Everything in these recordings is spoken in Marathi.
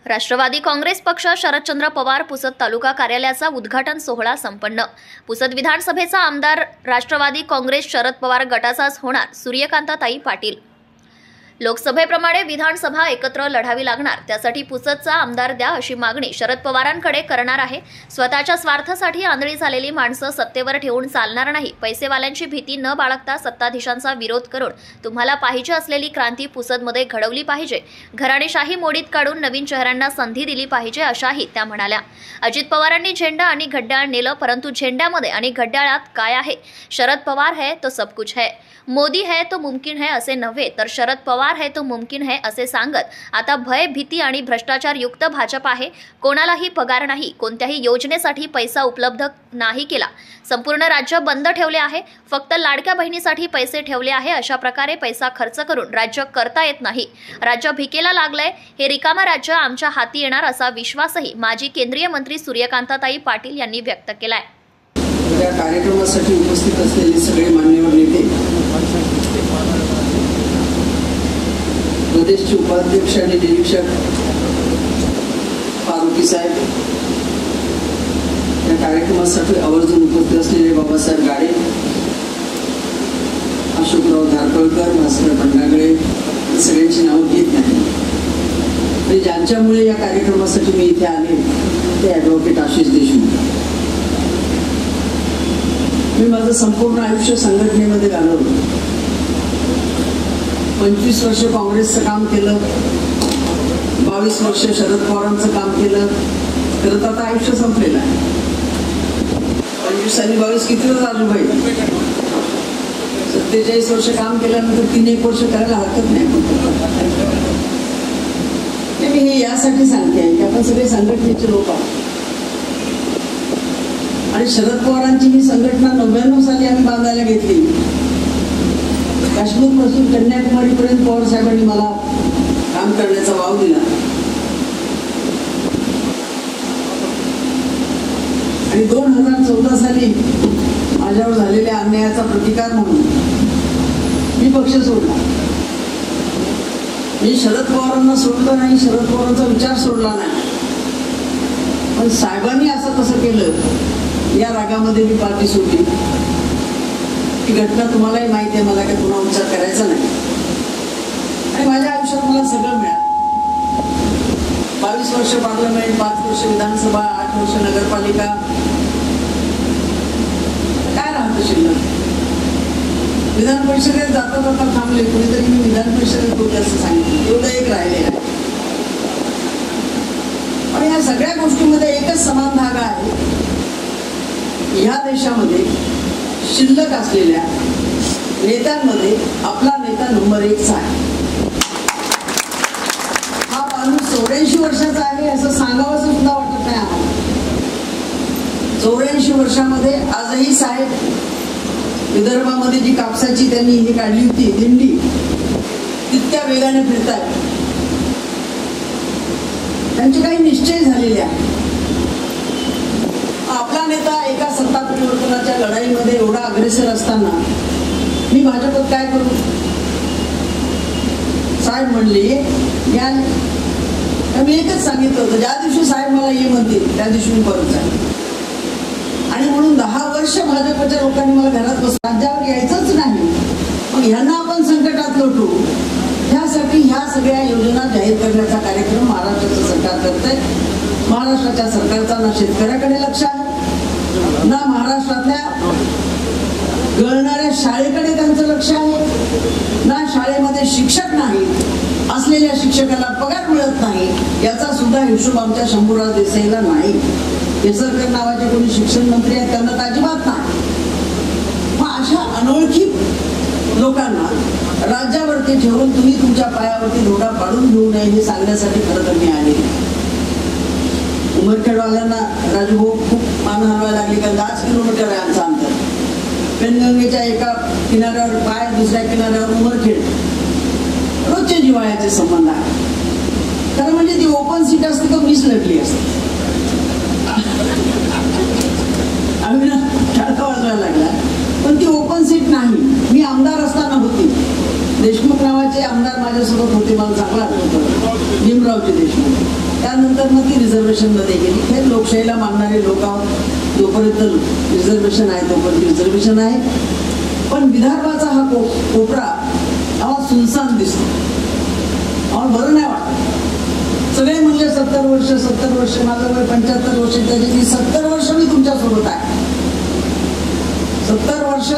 राष्ट्रवादी काँग्रेस पक्ष शरदचंद्र पवार पुसद तालुका कार्यालयाचा उद्घाटन सोहळा संपन्न। पुसद विधानसभेचा आमदार राष्ट्रवादी काँग्रेस शरद पवार गटाचाच होणार। सूर्यकांताताई पाटील। लोकसभेप्रमाणे विधानसभा एकत्र लढावी लागणार, त्यासाठी पुसदचा आमदार द्या अशी मागणी शरद पवारांकडे करणार आहे। स्वतःच्या स्वार्थासाठी आंधळी झालेली माणसं सत्तेवर ठेवून चालणार नाही। पैसेवाल्यांची भीती न बाळगता सत्ताधीशांचा विरोध करून तुम्हाला पाहिजे असलेली क्रांती पुसदमध्ये घडवली पाहिजे। घराणेशाही मोडीत काढून नवीन चेहऱ्यांना संधी दिली पाहिजे अशाही त्या म्हणाल्या। अजित पवारांनी झेंडा आणि घड्याळ नेलं, परंतु झेंड्यामध्ये आणि घड्याळात काय आहे? शरद पवार है तो सब कुछ है, मोदी है तो मुमकिन है असे नव्हे तर शरद पवार है तो मुमकिन है असे सांगत आता भय, भीती आणि भ्रष्टाचार युक्त भाजप आहे। कोणालाही पगार नाही, कोणत्याही योजनेसाठी पैसा उपलब्ध नाही केला। संपूर्ण राज्य बंद ठेवले आहे, फक्त लाडक्या बहिणीसाठी पैसे ठेवले आहे। अशा प्रकारे पैसा खर्च करून राज्य करता येत नाही। राज्य भिकेला लागलंय, हे रिकामा राज्य आमच्या हाती येणार असा विश्वासही माजी केंद्रीय मंत्री सूर्यकांताताई पाटील यांनी व्यक्त केलाय। या कार्यक्रमासाठी उपस्थित असलेले सगळे मान्यवर नेते, प्रदेशचे उपाध्यक्ष आणि निरीक्षक फारुकी साहेब, या कार्यक्रमासाठी आवर्जून उपस्थित असलेले बाबासाहेब गाडे, अशोकराव धारपळकर, भास्कर भंडागळे, सगळ्यांची नावं घेत नाही, आणि ज्यांच्यामुळे या कार्यक्रमासाठी मी इथे आले ते ॲडव्होकेट आशिष देशमुख। मी माझं संपूर्ण आयुष्य संघटनेमध्ये घालवलं। 25 वर्ष काँग्रेसचं काम केलं, 22 वर्ष शरद पवारांचं काम केलं, करत आता आयुष्य संपलेलं आहे। 25 आणि 22 किती राजूभाई, 47 वर्ष काम केल्यानंतर 3-1 वर्ष करायला हरकत नाही। मी हे यासाठी सांगते की आपण सगळे संघटनेचे लोक आहोत, आणि शरद पवारांची ही संघटना 99 साली आम्ही बांधायला घेतली। काश्मीर पासून कन्याकुमारी पर्यंत पवार साहेबांनी मला काम करण्याचा वाव दिला, आणि 2014 साली माझ्यावर झालेल्या अन्यायाचा प्रतिकार म्हणून मी पक्ष सोडला। मी शरद पवारांना सोडलं नाही, शरद पवारांचा विचार सोडला नाही, पण साहेबांनी असं कसं केलं या रागामध्ये मी पार्टी सोडली। ही घटना तुम्हालाही माहिती आहे, मला काही पुन्हा विचार करायचा नाही, आणि माझ्या आयुष्यात मला सगळं मिळालं। 22 वर्ष पार्लमेंट, 5 वर्ष विधानसभा, 8 वर्ष नगरपालिका, काय राहतं शिल्लक? विधान परिषदेत जाता जाता थांबले, कुणीतरी मी विधान परिषदेत होते असं सांगितलं, एवढं एक राहिले आहे। पण या सगळ्या गोष्टींमध्ये एकच समान धागा आहे, या देशामध्ये शिल्लक असलेल्या नेत्यांमध्ये आपला नेता नंबर 1 आहे। हा माणूस 84 वर्षाचा आहे असं सांगावं सुद्धा वाटत नाही आम्हाला। 84 वर्षामध्ये आजही साहेब विदर्भामध्ये जी कापसाची त्यांनी ही काढली होती दिंडी, तितक्या वेगाने फिरतायत। त्यांचे काही निश्चय झालेले आहेत। आपला नेता एका सत्ता परिवर्तनाच्या लढाईमध्ये एवढा अग्रेसर असताना मी भाजपत काय करू? साहेब म्हणले या, मी एकच सांगितलं होतं, ज्या दिवशी साहेब मला ये म्हणतील त्या दिवशी मी परत जाईल। आणि म्हणून 10 वर्ष भाजपच्या लोकांनी मला घरात बस, राज्यावर यायचंच नाही, मग ह्यांना आपण संकटात लोटू, ह्यासाठी ह्या सगळ्या योजना जाहीर करण्याचा कार्यक्रम महाराष्ट्राचं सरकार करतंय। महाराष्ट्राच्या सरकारचा ना शेतकऱ्याकडे लक्ष आहे, ना महाराष्ट्रातल्या गळणाऱ्या शाळेकडे त्यांचं लक्ष आहे, ना शाळेमध्ये शिक्षक नाही, असलेल्या शिक्षकाला पगार मिळत नाही, याचा सुद्धा हिशोब आमच्या शंभूराज देसाईला नाही। केसरकर नावाचे कोणी शिक्षण मंत्री आहेत, त्यांना तर अजिबात नाही। मग अशा अनोळखी लोकांना राज्यावरती ठेवून तुम्ही तुमच्या पायावरती घोडा पाडून घेऊ नये हे सांगण्यासाठी खरं तर मी आले। उमरखेडवाल्यांना राजूभाऊ खूप मान हलवायला लागली, कारण 10 किलोमीटर आहे आमचं अंतर। पेनगंगेच्या एका किनाऱ्यावर पाय, दुसऱ्या किनाऱ्यावर उमरखेड, रोजचे जिव्हाळ्याचे संबंध आहे। खरं म्हणजे ती ओपन सीट असते तर मीच लढली असते। आम्ही ना टाळा वाजवायला लागला, पण ती ओपन सीट नाही, मी आमदार असताना होती। देशमुख नावाचे आमदार माझ्यासोबत होते, मला चांगला आठवतं, भीमरावजी देशमुख. त्यानंतर मग ती रिझर्वेशनमध्ये गेली. हे लोकशाहीला मानणारे लोक आहोत, जोपर्यंत रिझर्वेशन आहे तोपर्यंत रिझर्वेशन आहे. पण विदर्भाचा हा कोपरा आम्हाला सुनसान दिसतो, आम्हाला बरं नाही वाटत. सगळे म्हणजे 70 वर्ष, माझं वय 75 वर्ष, त्याची 70 वर्ष मी तुमच्यासोबत आहे. 70 वर्ष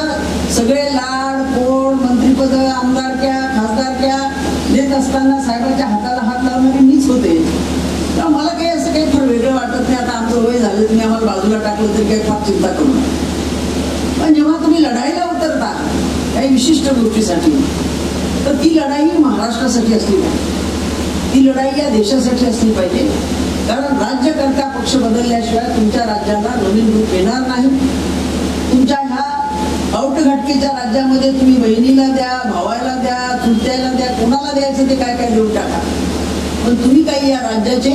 सगळे लाड कोड, मंत्रिपद, आमदारक्या, खासदारक्या देत असताना साहेबांच्या हाताला हात लावणारी मीच होते. तर मला काही असं काही फार वेगळं वाटत नाही. आता आमचं वय झालं, तुम्ही आम्हाला बाजूला टाकलं तरी काही फार चिंता करू नका. पण जेव्हा तुम्ही लढाईला उतरता काही विशिष्ट गोष्टीसाठी, तर ती लढाई महाराष्ट्रासाठी असली पाहिजे, ती लढाई या देशासाठी असली पाहिजे. कारण राज्यकर्ता पक्ष बदलल्याशिवाय तुमच्या राज्याला नवीन रूप येणार नाही. तुमच्या ह्या औटघटकीच्या राज्यामध्ये तुम्ही बहिणीला द्या, भावाला द्या, चुलत्याला द्या, कोणाला द्यायचं ते काय काय देऊन टाका, पण तुम्ही काही या राज्याचे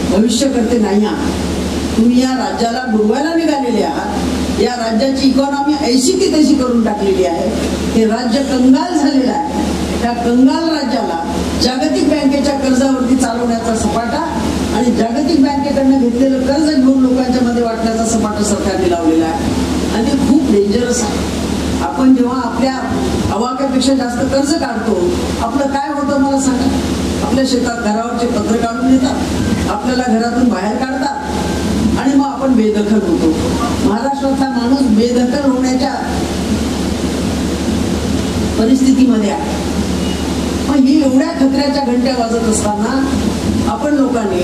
भविष्य करते नाही आहात. तुम्ही या राज्याला बुडवायला निघालेले आहात. या राज्याची इकॉनॉमी ऐशी की तशी करून टाकलेली आहे. हे राज्य कंगाल झालेलं आहे. त्या कंगाल राज्याला जागतिक बँकेच्या कर्जावरती चालवण्याचा सपाटा आणि जागतिक बँकेकडनं घेतलेलं कर्ज घेऊन लोकांच्या मध्ये वाटण्याचा सपाटा सरकारने लावलेला आहे. आणि ते खूप डेंजरस आहे. आपण जेव्हा आपल्या अवाक्यापेक्षा जास्त कर्ज काढतो, आपलं काय होतं मला सांगा. आपल्या शेतात घरावरचे पत्र काढून देतात, आपल्याला घरातून बाहेर काढतात आणि मग आपण बेदखल होतो. महाराष्ट्रातला माणूस बेदखल होण्याच्या परिस्थितीमध्ये आहे. मग ही एवढ्या खतऱ्याच्या घंट्या वाजत असताना आपण लोकांनी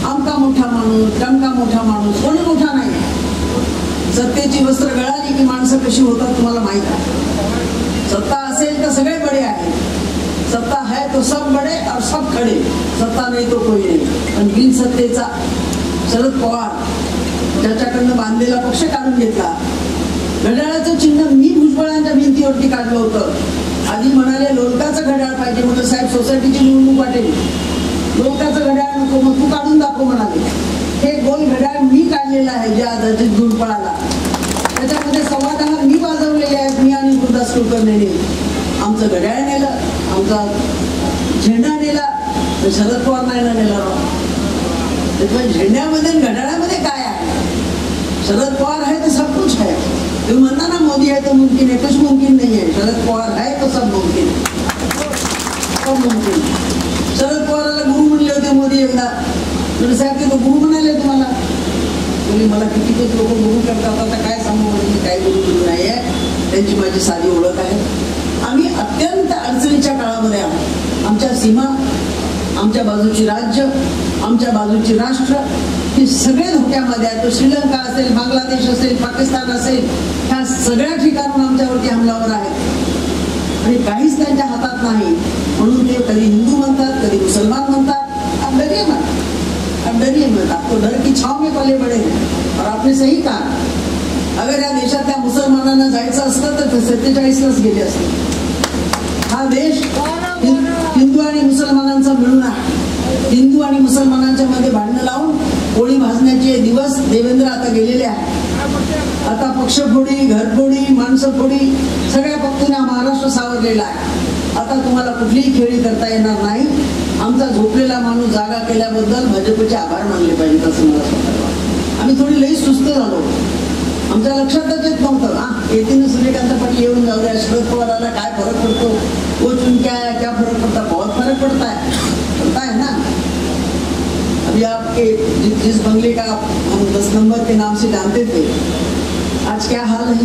आमका मोठा माणूस, टमका मोठा माणूस, कोणी मोठा नाही. सत्तेची वस्त्र गळाली की माणसं कशी होतात तुम्हाला माहित आहे. सत्ता असेल तर सगळे बडे आहेत, सत्ता है तो सब बडे और सब खडे, सत्ता नाही तो कोई नाही. पण बिन सत्तेचा शरद पवार ज्याच्याकडनं बांधलेला पक्ष काढून घेतला. घड्याळाचं चिन्ह मी भुजबळांच्या भिंतीवरती काढलं होतं. आधी म्हणाले लोलकाचं घड्याळ पाहिजे, म्हटलं साहेब सोसायटीची निवडणूक वाटेल, लोलकाचं घड्याळ नको, मग तू काढून दाखव म्हणाले. हे गोल घड्याळ मी काढलेलं आहे, जे आजच्या गुरपळाला त्याच्यामध्ये 10.15 मी वाजवलेले आहेत. मी आणि गुरुदास कुलकर्णीने आमचं घड्याळ नेलं, आमचा झेंडा नेला, तर शरद पवार नाही ना नेला. झेंड्यामध्ये घड्याळामध्ये काय आहे? शरद पवार आहे तो सब कुछ है. तुम्ही म्हणता ना मोदी है तो मुमकिन है, कुछ मुमकिन नहीं है. शरद पवार है तो सब मुमकिन, सब मुमकिन. शरद पवाराला गुरु म्हणले होते मोदी एकदा. साहेब ते गुरु म्हणाले तुम्हाला. तुम्ही मला किती लोक गुरु करतात, आता काय सांगू, म्हणजे काय गुरु नाही आहे. त्यांची माझी साधी ओळख आहे. आम्ही अत्यंत अडचणीच्या काळामध्ये आहोत. आमच्या सीमा, आमच्या बाजूची राज्य, आमच्या बाजूची राष्ट्र ही सगळे धोक्यामध्ये आहेत. तो श्रीलंका असेल, बांगलादेश असेल, पाकिस्तान असेल, ह्या सगळ्या ठिकाणून आमच्यावरती हमलावर आहेत आणि काहीच त्यांच्या हातात नाही. म्हणून ते कधी हिंदू म्हणतात, कधी मुसलमान म्हणतात. आप डरिए मत, आप डरिए मत. आपको डर की छाव में पले बडे हैं. और आपने सही कहा, अगर या देशातल्या मुसलमानांना जायचं असतं तर 47लाच गेले असते. हा देश हिंदू आणि मुसलमानांचा मिळून आहे. हिंदू आणि मुसलमानांच्या मध्ये भांडणं लावून पोळी भाजण्याचे दिवस देवेंद्र आता गेलेले आहेत. आता पक्षफोडी, घरफोडी, माणसंफोडी सगळ्या पक्षांना महाराष्ट्र सावरलेला आहे. आता तुम्हाला कुठलीही खेळी करता येणार नाही. आमचा झोपलेला माणूस जागा केल्याबद्दल भाजपचे आभार मानले पाहिजेत असं मला स्वतःला वाटतं. आम्ही थोडी लई सुस्त झालो, आमच्या लक्षातच येत नव्हतं. येते सूर्यकांत पाटील येऊन जाऊ द्या, शरद पवाराला काय फरक पडतो, वो चुन क्या फरक पड़ता, बहुत फर्क पड़ता है ना. अभी आपके जिस बंगले का हम 10 नंबर के नाम से जानते थे, आज क्या हाल है.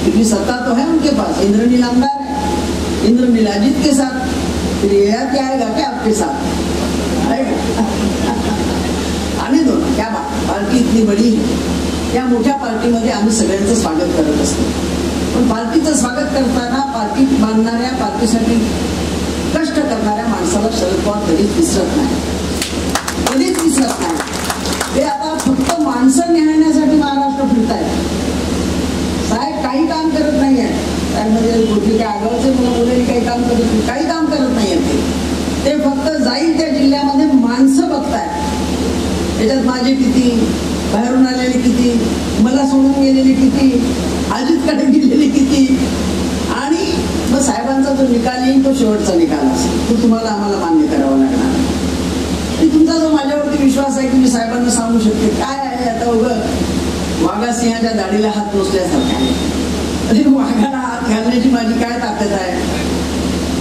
क्योंकि सत्ता तो है उनके पास, इंद्रनील आमदार है, इंद्रनील अजित के साथ, फिर यह क्या आएगा क्या आपके साथ आएगा. आने दो ना, क्या बात, पार्टी इतनी बड़ी है. या मोठ्या पार्टीमध्ये आम्ही सगळ्यांचं स्वागत करत असतो. पण पार्टीचं स्वागत करताना पार्टी बांधणाऱ्या, पार्टीसाठी कष्ट करणाऱ्या माणसाला शरद पवार कधीच विसरत नाही, कधीच विसरत नाही. ते आता फक्त माणसं नेण्यासाठी महाराष्ट्र फिरतायत. साहेब काही काम करत नाही आहे. त्यामध्ये कुठली काय आगावचे मला बोलायला काही काम करत नाही, काही काम करत नाही आहेत. ते फक्त जाईल त्या जिल्ह्यामध्ये माणसं बघतायत. त्याच्यात माझे किती, बाहेरून आलेले किती, मला सोडून गेलेले किती, अजितकडे गेलेले किती, आणि मग साहेबांचा जो निकाल येईल तो शेवटचा निकाल असेल, तो तुम्हाला आम्हाला मान्य करावा लागणार. आणि तुमचा जो माझ्यावरती विश्वास आहे की मी साहेबांना सांगू शकते, काय आहे आता उगं वाघा सिंहाच्या दाढीला हात टोचल्यासारखा आहे. अरे वाघाला हात घालण्याची माझी काय ताकद आहे.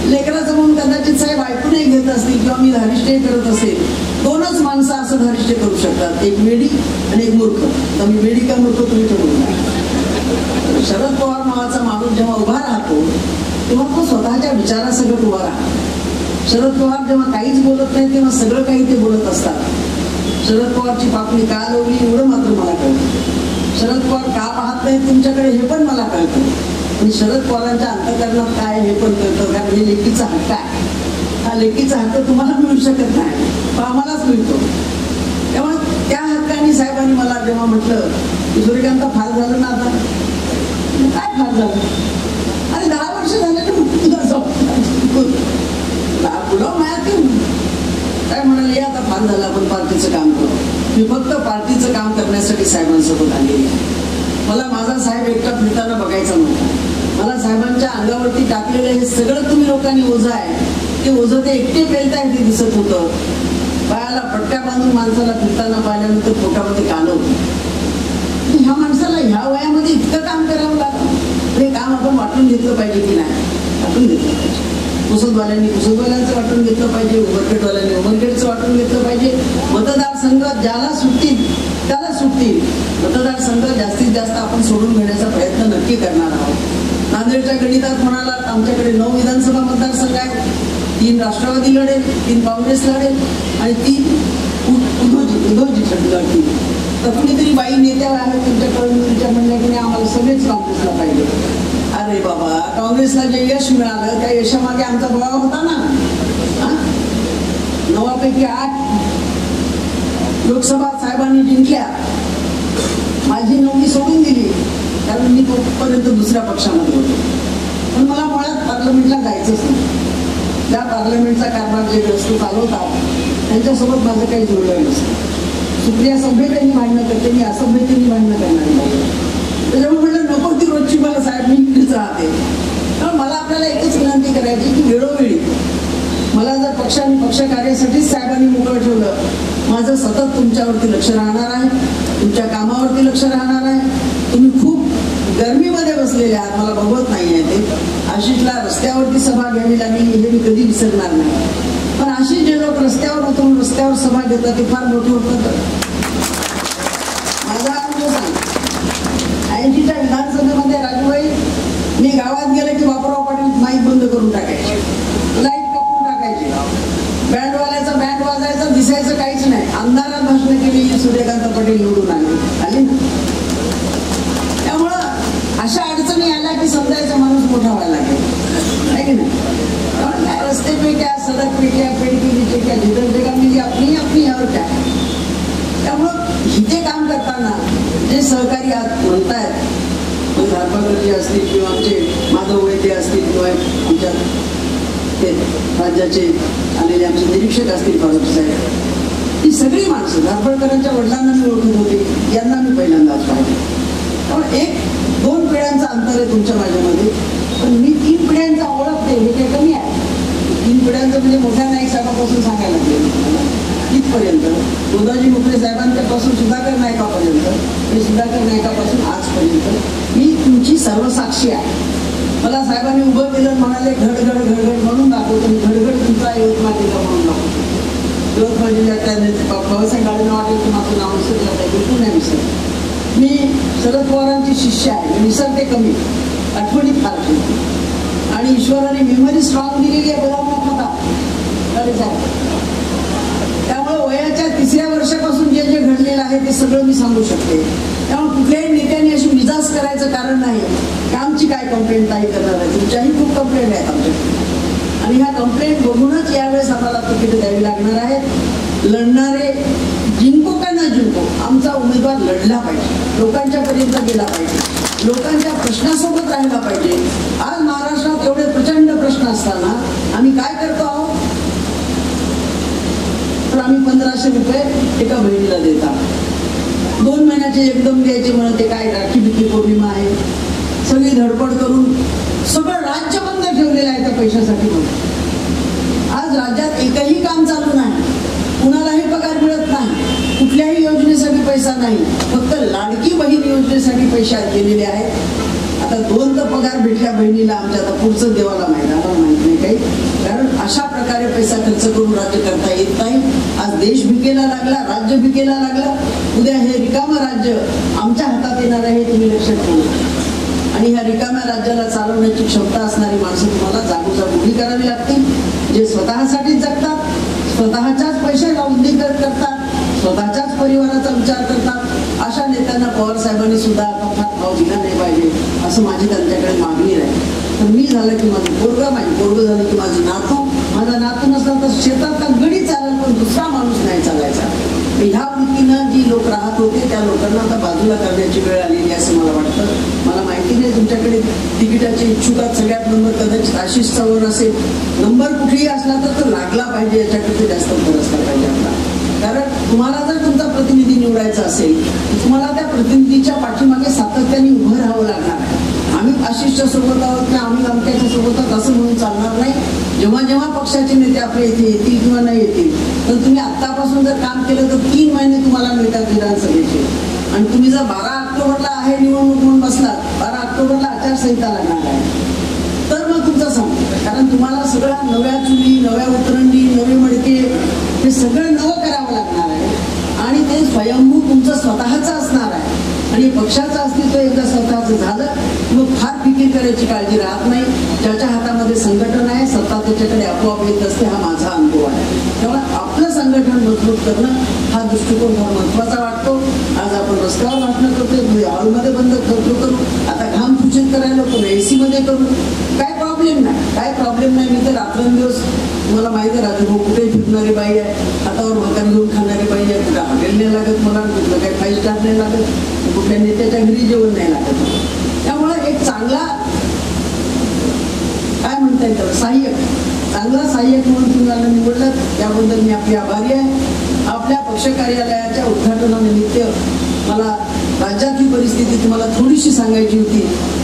लेकराचं म्हणून कदाचित साहेब ऐकूनही घेत असतील किंवा मी धारिष्ठ्य करत असेल. दोनच माणसं असं धारिष्ठ्य करू शकतात, एक वेडी आणि एक मूर्ख. तर मी वेडी का मूर्ख तुम्ही ठरवून. शरद पवार नावाचा माणूस जेव्हा उभा राहतो तेव्हा तो स्वतःच्या विचारासकट उभा राहतो. शरद पवार जेव्हा काहीच बोलत नाही तेव्हा सगळं काही ते बोलत असतात. शरद पवारची पापणी का लावली एवढं मात्र मला कळतं. शरद पवार का पाहत नाही तुमच्याकडे हे पण मला कळतं. आणि शरद पवारांच्या अंतःकरणात काय हे पण कळतं, कारण हे लेकीचा हक्क आहे. हा लेकीचा हक्क तुम्हाला मिळू शकत नाही, तो आम्हालाच मिळतो. तेव्हा त्या हक्काने साहेबांनी मला जेव्हा म्हटलं की सूर्यकांत फार झालं ना, आता काय फार झालं, अरे 10 वर्ष झाले ना पुलाव मायात काय म्हणाले, आता फार झालं, आपण पार्टीचं काम करू. मी फक्त पार्टीचं काम करण्यासाठी साहेबांसोबत आलेली आहे. मला माझा साहेब एकटा फिरताना बघायचा नव्हता. मला साहेबांच्या अंगावरती टाकलेलं हे सगळं तुम्ही लोकांनी ओझं आहे, ते ओझं ते एकटे पेलताय ते दिसत होतं. पायाला पट्ट्या बांधून माणसाला फिरताना पाहिल्यानंतर पोटामध्ये कालं होतं. ह्या माणसाला ह्या वयामध्ये इतकं काम करावं लागतं. हे काम आपण वाटून घेतलं पाहिजे की नाही, वाटून घेतलं पाहिजे. पुसदवाल्यांनी पुसदवाल्यांचं वाटून घेतलं पाहिजे, उमरखेडवाल्यांनी उमरखेडचं वाटून घेतलं पाहिजे. मतदारसंघ ज्याला सुटतील त्याला सुटतील. मतदारसंघ जास्तीत जास्त आपण सोडून घेण्याचा प्रयत्न नक्की करणार आहोत. नांदेडच्या गणितात म्हणाला आमच्याकडे 9 विधानसभा मतदारसंघ आहेत. 3 राष्ट्रवादी लढेल, 3 काँग्रेस लढेल आणि 3 उद्धवजी लढतील. तर कुणीतरी बाई नेत्या आहेत तुमच्या कळमनुरीच्या म्हणल्या की आम्हाला सगळेच काँग्रेसला पाहिजे. अरे बाबा, काँग्रेसला जे यश मिळालं त्या यशामागे आमचा भाव होता ना. 9 पैकी 8 लोकसभा साहेबांनी जिंकल्या. माझी नोकरी सोडून दिली कारण मी तोपर्यंत दुसऱ्या पक्षामध्ये होतो. पण मला मुळात पार्लमेंटला जायचंच नाही. त्या पार्लमेंटचा कारभार जे ग्रस्त चालवतात त्यांच्यासोबत माझं काही जुळलं नसतं. सुप्रिया सभ्यतेने भांडणं करते, मी असभ्यतेने भांडणं करणार नाही. त्याच्यामुळे म्हटलं नको ती रोजची मला साहेब, मी इकडेच राहते. तर मला आपल्याला एकच विनंती करायची की वेळोवेळी मला जर पक्षाने पक्षकार्यासाठीच साहेबांनी मोकळं ठेवलं, माझं सतत तुमच्यावरती लक्ष राहणार आहे, तुमच्या कामावरती लक्ष राहणार आहे. तुम्ही खूप गरमीमध्ये बसलेले आहात, मला बघवत नाही आहे ते. आशिषला रस्त्यावरती सभा घ्यावी लागली हे मी कधी विसरणार नाही. पण आशिष जे लोक रस्त्यावर उतरून रस्त्यावर सभा घेतात ते फार मोठे होतात. माझा अनुभव सांग, 80च्या विधानसभेमध्ये राजूबाई मी गावात गेले की बापूराव पाटील माईक बंद करून टाकायचे, लाईट कापून टाकायचे, बँडवाल्याचा बँड वाजायचा, दिसायचं काहीच नाही. अंधारात भाषण केली, सूर्यकांत पाटील निवडून आले ना. त्यामुळं अशा अडचणी आल्या की समजायचा माणूस मोठा व्हायला लागेल, आहे की नाही. रस्ते पेट्या, सडक पेट्या, पेडगिरी पेट्या, जिधर जगा मिली अपनी अपनी और क्या. त्यामुळं इथे काम करताना जे सहकारी आज म्हणतायत, धारपाकरजी असतील किंवा आमचे माधव वैद्य असतील किंवा आमच्या ते राज्याचे आलेले आमचे निरीक्षक असतील फारुख साहेब, ही सगळी माणसं धारपडकरांच्या वडिलांना मी ओळखत होते, यांना मी पहिल्यांदाच पाहिजे. त्यामुळे 1-2 पिढ्यांचं अंतर आहे तुमच्या माझ्यामध्ये, पण मी 3 पिढ्यांचा ओळखते हे काही कमी आहे. 3 पिढ्यांचं म्हणजे मोठ्या नाईक साहेबांपासून सांगायला लागले इथपर्यंत, गोदाजी मुखरे साहेबांच्यापासून सुधाकर नायकापर्यंत, हे सुधाकर नायकापासून आजपर्यंत मी तुमची सर्वसाक्षी आहे. मला साहेबांनी उभं केलं, म्हणाले घडघड घडघड म्हणून दाखवतो, घडघड तुमचा यवतमाळ जिल्हा म्हणून दाखवतो. यवतमाळ जिल्ह्यात त्या बाबासाहेब गाडीनं वाटेल की माझं नाव विसरलं नाही, बिलकुल नाही विसरलं. मी शरद पवारांची शिष्य आहे, मी विसरते कमी, आठवणीत फार ठेवते. आणि ईश्वराने मेमरी स्ट्रॉंग दिलेली आहे बदामनाथ होता अरे साहेब. त्यामुळे वयाच्या 3ऱ्या वर्षापासून जे जे घडलेलं आहे ते सगळं मी सांगू शकते. त्यामुळे कुठल्याही नेत्याने अशी मिजाज करायचं कारण नाही की आमची काय कंप्लेंट नाही करणार आहे. तुमच्याही खूप कंप्लेंट आहेत आमच्याकडे आणि ह्या कंप्लेंट बघूनच यावेळेस आम्हाला तिकीट द्यावी लागणार आहे. लढणारे जिंको का न जिंको, आमचा उमेदवार लढला पाहिजे, लोकांच्या पर्यंत गेला पाहिजे, लोकांच्या प्रश्नासोबत राहिला पाहिजे. आज महाराष्ट्रात एवढे प्रचंड प्रश्न असताना आम्ही काय करतो आहोत, तर आम्ही 1500 रुपये एका बहिणीला देतात. 2 महिन्याचे एकदम द्यायचे म्हणते, काय राखी बिखी पौर्णिमा आहे, सगळी धडपड करून सगळं राज्य बंद ठेवलं. नाही, फक्त लाडकी बहीण योजनेसाठी पैसे गेलेले आहेत. आता 2 तर पगार भेटल्या बहिणीला आमच्या, आता पुढचं देवाला माहिती, आम्हाला माहित नाही काही. कारण अशा प्रकारे पैसा खर्च करून राज्य करता येत नाही. आज देश भिकेला लागला, राज्य भिकेला लागला. उद्या हे रिकामं राज्य आमच्या हातात येणार आहे, तुम्ही लक्षात ठेवा. आणि ह्या रिकाम्या राज्याला चालवण्याची क्षमता असणारी माणसं तुम्हाला जागोजाग उभी करावी लागतील. जे स्वतःसाठी जगतात, स्वतःच्याच पैशाला उद्योग करतात, स्वतःच्याच परिवाराचा विचार करतात, अशा नेत्यांना पवार साहेबांनी सुद्धा फार भाव दिला नाही पाहिजे, असं माझी त्यांच्याकडे मागणी आहे. तर मी झालं की माझं पोरगं झालं की माझी नातू, माझा नातू नसला तर शेतात गडी चालेल, पण दुसरा माणूस नाही चालायचा. ह्या वृत्तीनं जी लोक राहत होते त्या लोकांना आता बाजूला करण्याची वेळ आलेली असं मला वाटतं. मला माहिती नाही तुमच्याकडे तिकिटाचे इच्छुकात सगळ्यात नंबर कदाचित आशिष चव्हाण असेल. नंबर कुठेही असला तर तो लागला पाहिजे, याच्याकडे जास्त भर असला पाहिजे आपला. कारण तुम्हाला जर तुमचा प्रतिनिधी निवडायचा असेल तर तुम्हाला त्या प्रतिनिधीच्या पाठीमागे सातत्याने उभं राहावं लागणार आहे. आम्ही आशिषच्या सोबत आहोत किंवा आम्ही अमक्याच्या सोबत आहोत असं म्हणून चालणार नाही. जेव्हा जेव्हा पक्षाचे नेते आपले इथे येतील किंवा नाही येतील, तर तुम्ही आत्तापासून जर काम केलं तर 3 महिने तुम्हाला मिळतात विधानसभेचे. आणि तुम्ही जर 12 ऑक्टोबरला आहे निवडणूक म्हणून बसलात, 12 ऑक्टोबरला आचारसंहिता लागणार आहे, तर मग तुमचं सांगतो. कारण तुम्हाला सगळं नव्या चुली, नव्या उतरंडी, नवे मडके हे सगळं नवं करावं लागणार आहे. आणि ते स्वयंभू तुमचं स्वतःचं असणार आहे. आणि पक्षाचं अस्तित्व एकदा स्वतःचं झालं मग फार फिकीर करायची काळजी राहत नाही. ज्याच्या हातामध्ये संघटन आहे, सत्ता त्याच्याकडे आपोआप येत असते, हा माझा अनुभव आहे. त्यामुळे आपलं संघटन मजबूत करणं हा दृष्टिकोन फार महत्वाचा वाटतो. आज आपण रस्त्यावर भाषणं करतोय, हॉलमध्ये बंद करू, आता घाम सूचित करायला करू, AC मध्ये करू, काय प्रॉब्लेम नाही. मी तर रात्रंदिवस, तुम्हाला माहिती आहे राजूभाऊ कुठे फिरणारी बाई आहे, हातावर भाकर घेऊन खाणारी बाई आहे. कुठं हॉटेल नाही लागत मला, कुठलं काही 5 स्टार नाही लागत, कुठल्या नेत्याच्या घरी जेवण नाही लागत. त्यामुळे एक चांगला काय म्हणता येईल चांगला सहाय्यक म्हणून तुम्हाला निवडलं, त्याबद्दल मी आपली आभारी आहे. आपल्या पक्ष कार्यालयाच्या उद्घाटनानिमित्त मला राज्यातली परिस्थिती तुम्हाला थोडीशी सांगायची होती.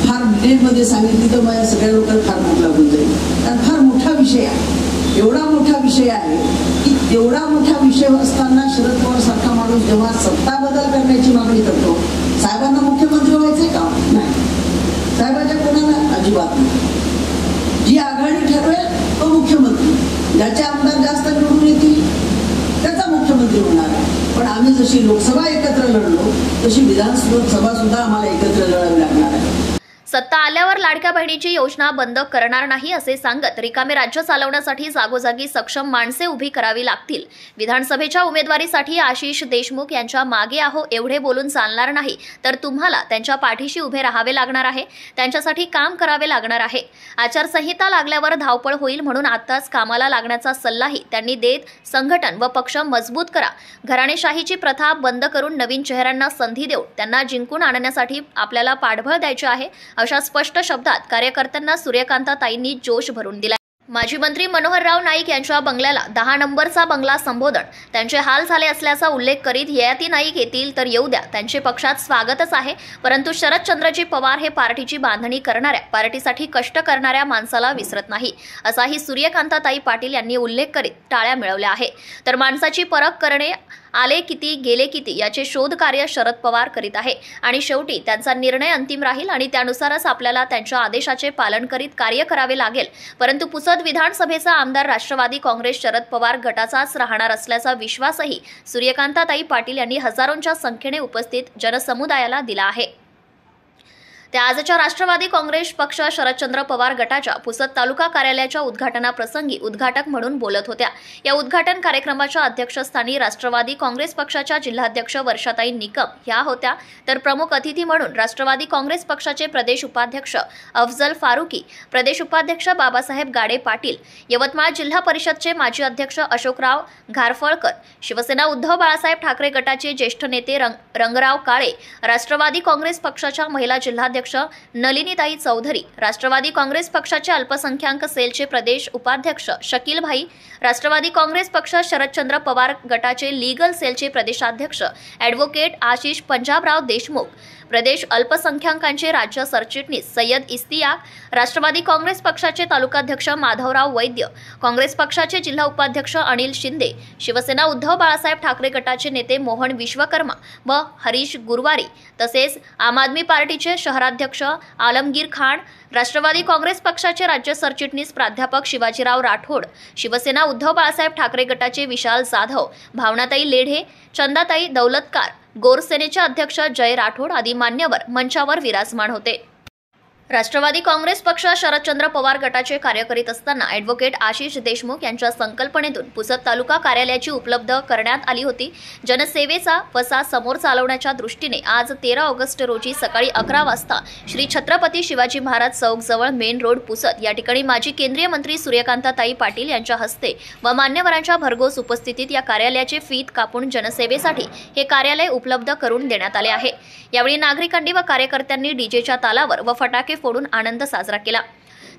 फार डिटेलमध्ये सांगितली तर माझ्या सगळ्या लोकांना फार भूक लागून जाईल. कारण फार मोठा विषय आहे, एवढा मोठा विषय आहे की तेवढा मोठा विषय असताना शरद पवार सारखा माणूस जेव्हा सत्ता बदल करण्याची मागणी करतो, साहेबांना मुख्यमंत्री व्हायचंय का? नाही. साहेबांच्या कोणाला अजिबात नाही. जी आघाडी ठरवेल तो मुख्यमंत्री, ज्याचे आमदार जास्त निवडून येतील त्याचा मुख्यमंत्री होणार आहे. पण आम्ही जशी लोकसभा एकत्र लढलो तशी विधानसभा सुद्धा आम्हाला एकत्र लढावी लागणार आहे. सत्ता आल्यावर लाडक्या बहिणीची योजना बंद करणार नाही असे सांगत रिकामे राज्य चालवण्यासाठी जागोजागी सक्षम माणसे उभी करावी लागतील. विधानसभेच्या उमेदवारीसाठी आशिष देशमुख यांच्या मागे आहो एवढे बोलून चालणार नाही, तर तुम्हाला त्यांच्या पाठीशी उभे राहावे लागणार आहे. त्यांच्यासाठी काम करावे लागणार आहे. आचारसंहिता लागल्यावर धावपळ होईल, म्हणून आताच कामाला लागण्याचा सल्लाही त्यांनी देत संघटन व पक्ष मजबूत करा. घराणेशाहीची प्रथा बंद करून नवीन चेहऱ्यांना संधी देऊन त्यांना जिंकून आणण्यासाठी आपल्याला पाठबळ द्यायचे आहे, अशा स्पष्ट शब्दात कार्यकर्त्यांना सूर्यकांताताईंनी जोश भरून दिला. माजी मंत्री मनोहरराव नाईक यांच्या बंगल्याला 10 नंबरचा बंगला संबोधन, त्यांचे हाल झाले असल्याचा उल्लेख करीत ययाती नाईक येतील तर येऊ द्या, त्यांचे पक्षात स्वागतच आहे. परंतु शरदचंद्रजी पवार हे पार्टीची बांधणी करणाऱ्या, पार्टीसाठी कष्ट करणाऱ्या माणसाला विसरत नाही, असाही सूर्यकांताताई पाटील यांनी उल्लेख करीत टाळ्या मिळवल्या आहे. तर माणसाची परख करणे, आले किती गेले किती याचे शोध कार्य शरद पवार करीत आहे आणि शेवटी त्यांचा निर्णय अंतिम राहील आणि त्यानुसारच आपल्याला त्यांच्या आदेशाचे पालन करीत कार्य करावे लागेल. परंतु पुसद विधानसभेचा आमदार राष्ट्रवादी काँग्रेस शरद पवार गटाचाच राहणार असल्याचा विश्वासही सूर्यकांताताई पाटील यांनी हजारोंच्या संख्येने उपस्थित जनसमुदायाला दिला आहे. त्या आजच्या राष्ट्रवादी काँग्रेस पक्ष शरदचंद्र पवार गटाच्या पुसद तालुका कार्यालयाच्या उद्घाटनाप्रसंगी उद्घाटक म्हणून बोलत होत्या. या उद्घाटन कार्यक्रमाच्या अध्यक्षस्थानी राष्ट्रवादी काँग्रेस पक्षाच्या जिल्हाध्यक्ष वर्षाताई निकम ह्या होत्या, तर प्रमुख अतिथी म्हणून राष्ट्रवादी काँग्रेस पक्षाचे प्रदेश उपाध्यक्ष अफजल फारुकी, प्रदेश उपाध्यक्ष बाबासाहेब गाडे पाटील, यवतमाळ जिल्हा परिषदचे माजी अध्यक्ष अशोकराव घारफळकर, शिवसेना उद्धव बाळासाहेब ठाकरे गटाचे ज्येष्ठ नेते रंगराव काळे, राष्ट्रवादी काँग्रेस पक्षाच्या महिला जिल्हाध्यक्ष नलिनीताई चौधरी, राष्ट्रवादी काँग्रेस पक्षाचे अल्पसंख्याक सेलचे प्रदेश उपाध्यक्ष शकील भाई, राष्ट्रवादी काँग्रेस पक्ष शरदचंद्र पवार गटाचे लीगल सेलचे प्रदेशाध्यक्ष ॲडव्होकेट आशिष पंजाबराव देशमुख, प्रदेश अल्पसंख्याकांचे राज्य सरचिटणीस सय्यद इस्तियाक, राष्ट्रवादी काँग्रेस पक्षाचे तालुकाध्यक्ष माधवराव वैद्य, काँग्रेस पक्षाचे जिल्हा उपाध्यक्ष अनिल शिंदे, शिवसेना उद्धव बाळासाहेब ठाकरे गटाचे नेते मोहन विश्वकर्मा व हरीश गुरुवारी, तसेच आम आदमी पार्टीचे शहराध्यक्ष आलमगीर खान, राष्ट्रवादी काँग्रेस पक्षाचे राज्य सरचिटणीस प्राध्यापक शिवाजीराव राठोड, शिवसेना उद्धव बाळासाहेब ठाकरे गटाचे विशाल जाधव, भावनाताई लेढे, चंदाताई दौलतकार, गोरसेनेचे अध्यक्ष जय राठोड आदी मान्यवर मंचावर विराजमान होते। राष्ट्रवादी काँग्रेस पक्ष शरदचंद्र पवार गटाचे कार्य करीत असताना ॲडव्होकेट आशिष देशमुख यांच्या संकल्पनेतून पुसद तालुका कार्यालयाची उपलब्ध करण्यात आली होती। जनसेवेचा वसा समोर चालवण्याच्या दृष्टीने आज 13 ऑगस्ट रोजी सकाळी 11 वाजता श्री छत्रपती शिवाजी महाराज चौक जवळ मेन रोड पुसद या ठिकाणी माजी केंद्रीय मंत्री सूर्यकांताताई पाटील यांच्या हस्ते व मान्यवरांच्या भरघोस उपस्थितीत या कार्यालयाचे फीत कापून जनसेवेसाठी हे कार्यालय उपलब्ध करून देण्यात आले आहे। यावेळी नागरिकांनी व कार्यकर्त्यांनी डीजेच्या तालावर व फटाके फोडून आनंद साजरा केला।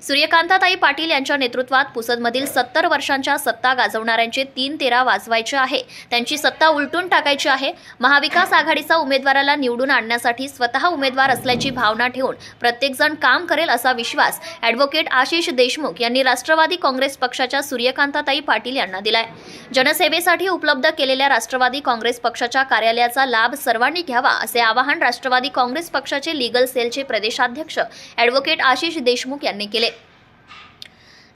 सूर्यकांताताई पाटील यांच्या नेतृत्वात पुसदमधील 70 वर्षांच्या सत्ता गाजवणाऱ्यांचे 3-13 वाजवायचे आहे, त्यांची सत्ता उलटून टाकायची आहे। महाविकास आघाडीचा उमेदवाराला निवडून आणण्यासाठी स्वतः उमेदवार असल्याची भावना ठेवून प्रत्येकजण काम करेल असा विश्वास ॲडव्होकेट आशिष देशमुख यांनी राष्ट्रवादी काँग्रेस पक्षाच्या सूर्यकांताताई पाटील यांना दिलाय। जनसेवेसाठी उपलब्ध केलेल्या राष्ट्रवादी काँग्रेस पक्षाच्या कार्यालयाचा लाभ सर्वांनी घ्यावा असे आवाहन राष्ट्रवादी काँग्रेस पक्षाचे लीगल सेलचे प्रदेशाध्यक्ष ॲडव्होकेट आशिष देशमुख यांनी केले।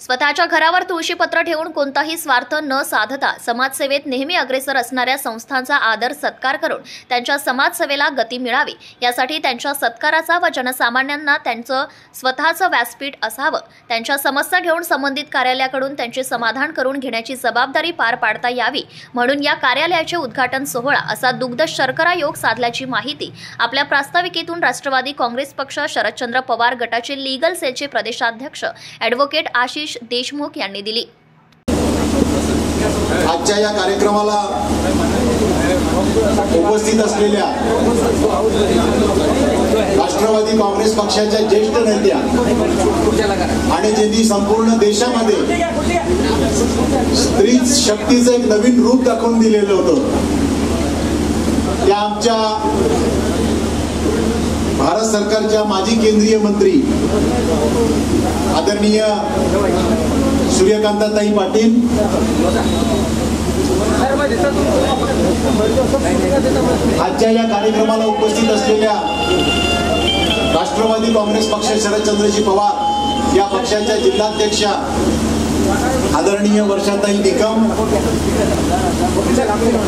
स्वतःच्या घरावर तुळशीपत्र ठेवून कोणताही स्वार्थ न साधता समाजसेवेत नेहमी अग्रेसर असणाऱ्या संस्थांचा आदर सत्कार करून त्यांच्या समाजसेवेला गती मिळावी यासाठी त्यांच्या सत्काराचा व जनसामान्यांना त्यांचं स्वतःचं व्यासपीठ असावं, त्यांच्या समस्या घेऊन संबंधित कार्यालयाकडून त्यांचे समाधान करून घेण्याची जबाबदारी पार पाडता यावी म्हणून या कार्यालयाचे उद्घाटन सोहळा असा दुग्ध शर्करा योग साधल्याची माहिती आपल्या प्रास्ताविकेतून राष्ट्रवादी काँग्रेस पक्ष शरदचंद्र पवार गटाचे लीगल सेलचे प्रदेशाध्यक्ष ॲडव्होकेट आशिष देशमुख यांनी दिली। आजच्या या कार्यक्रमाला उपस्थित असलेल्या राष्ट्रवादी काँग्रेस पक्षाच्या ज्येष्ठ नेत्या आणि ज्यांनी संपूर्ण देशामध्ये स्त्री शक्तीचं एक नवीन रूप दाखवून दिलेलं होतं, त्या आमच्या भारत सरकारच्या माजी केंद्रीय मंत्री आदरणीय सूर्यकांताताई पाटील, आजच्या या कार्यक्रमाला उपस्थित असलेल्या राष्ट्रवादी काँग्रेस पक्ष शरदचंद्रजी पवार या पक्षाच्या जिल्हाध्यक्षा आदरणीय वर्षाताई निकम,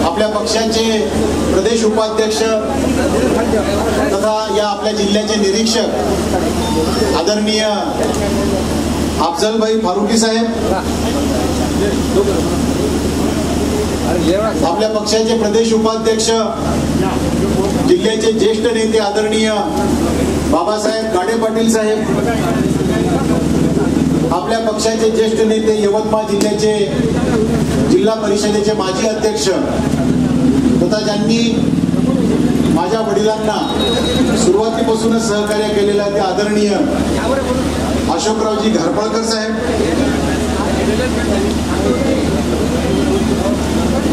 आपल्या पक्षाचे प्रदेश उपाध्यक्ष तथा या आपल्या जिल्ह्याचे निरीक्षक आदरणीय अफजलभाई फारुकी साहेब, आपल्या पक्षाचे प्रदेश उपाध्यक्ष जिल्ह्याचे ज्येष्ठ नेते आदरणीय बाबासाहेब गाडे पाटील साहेब, आपल्या पक्षाचे ज्येष्ठ नेते यवतमाळ जिल्ह्याचे जिल्हा परिषदेचे माजी अध्यक्ष तथा ज्यांनी माझ्या वडिलांना सुरुवातीपासूनच सहकार्य केलेला ते आदरणीय अशोकरावजी घरपळकर साहेब,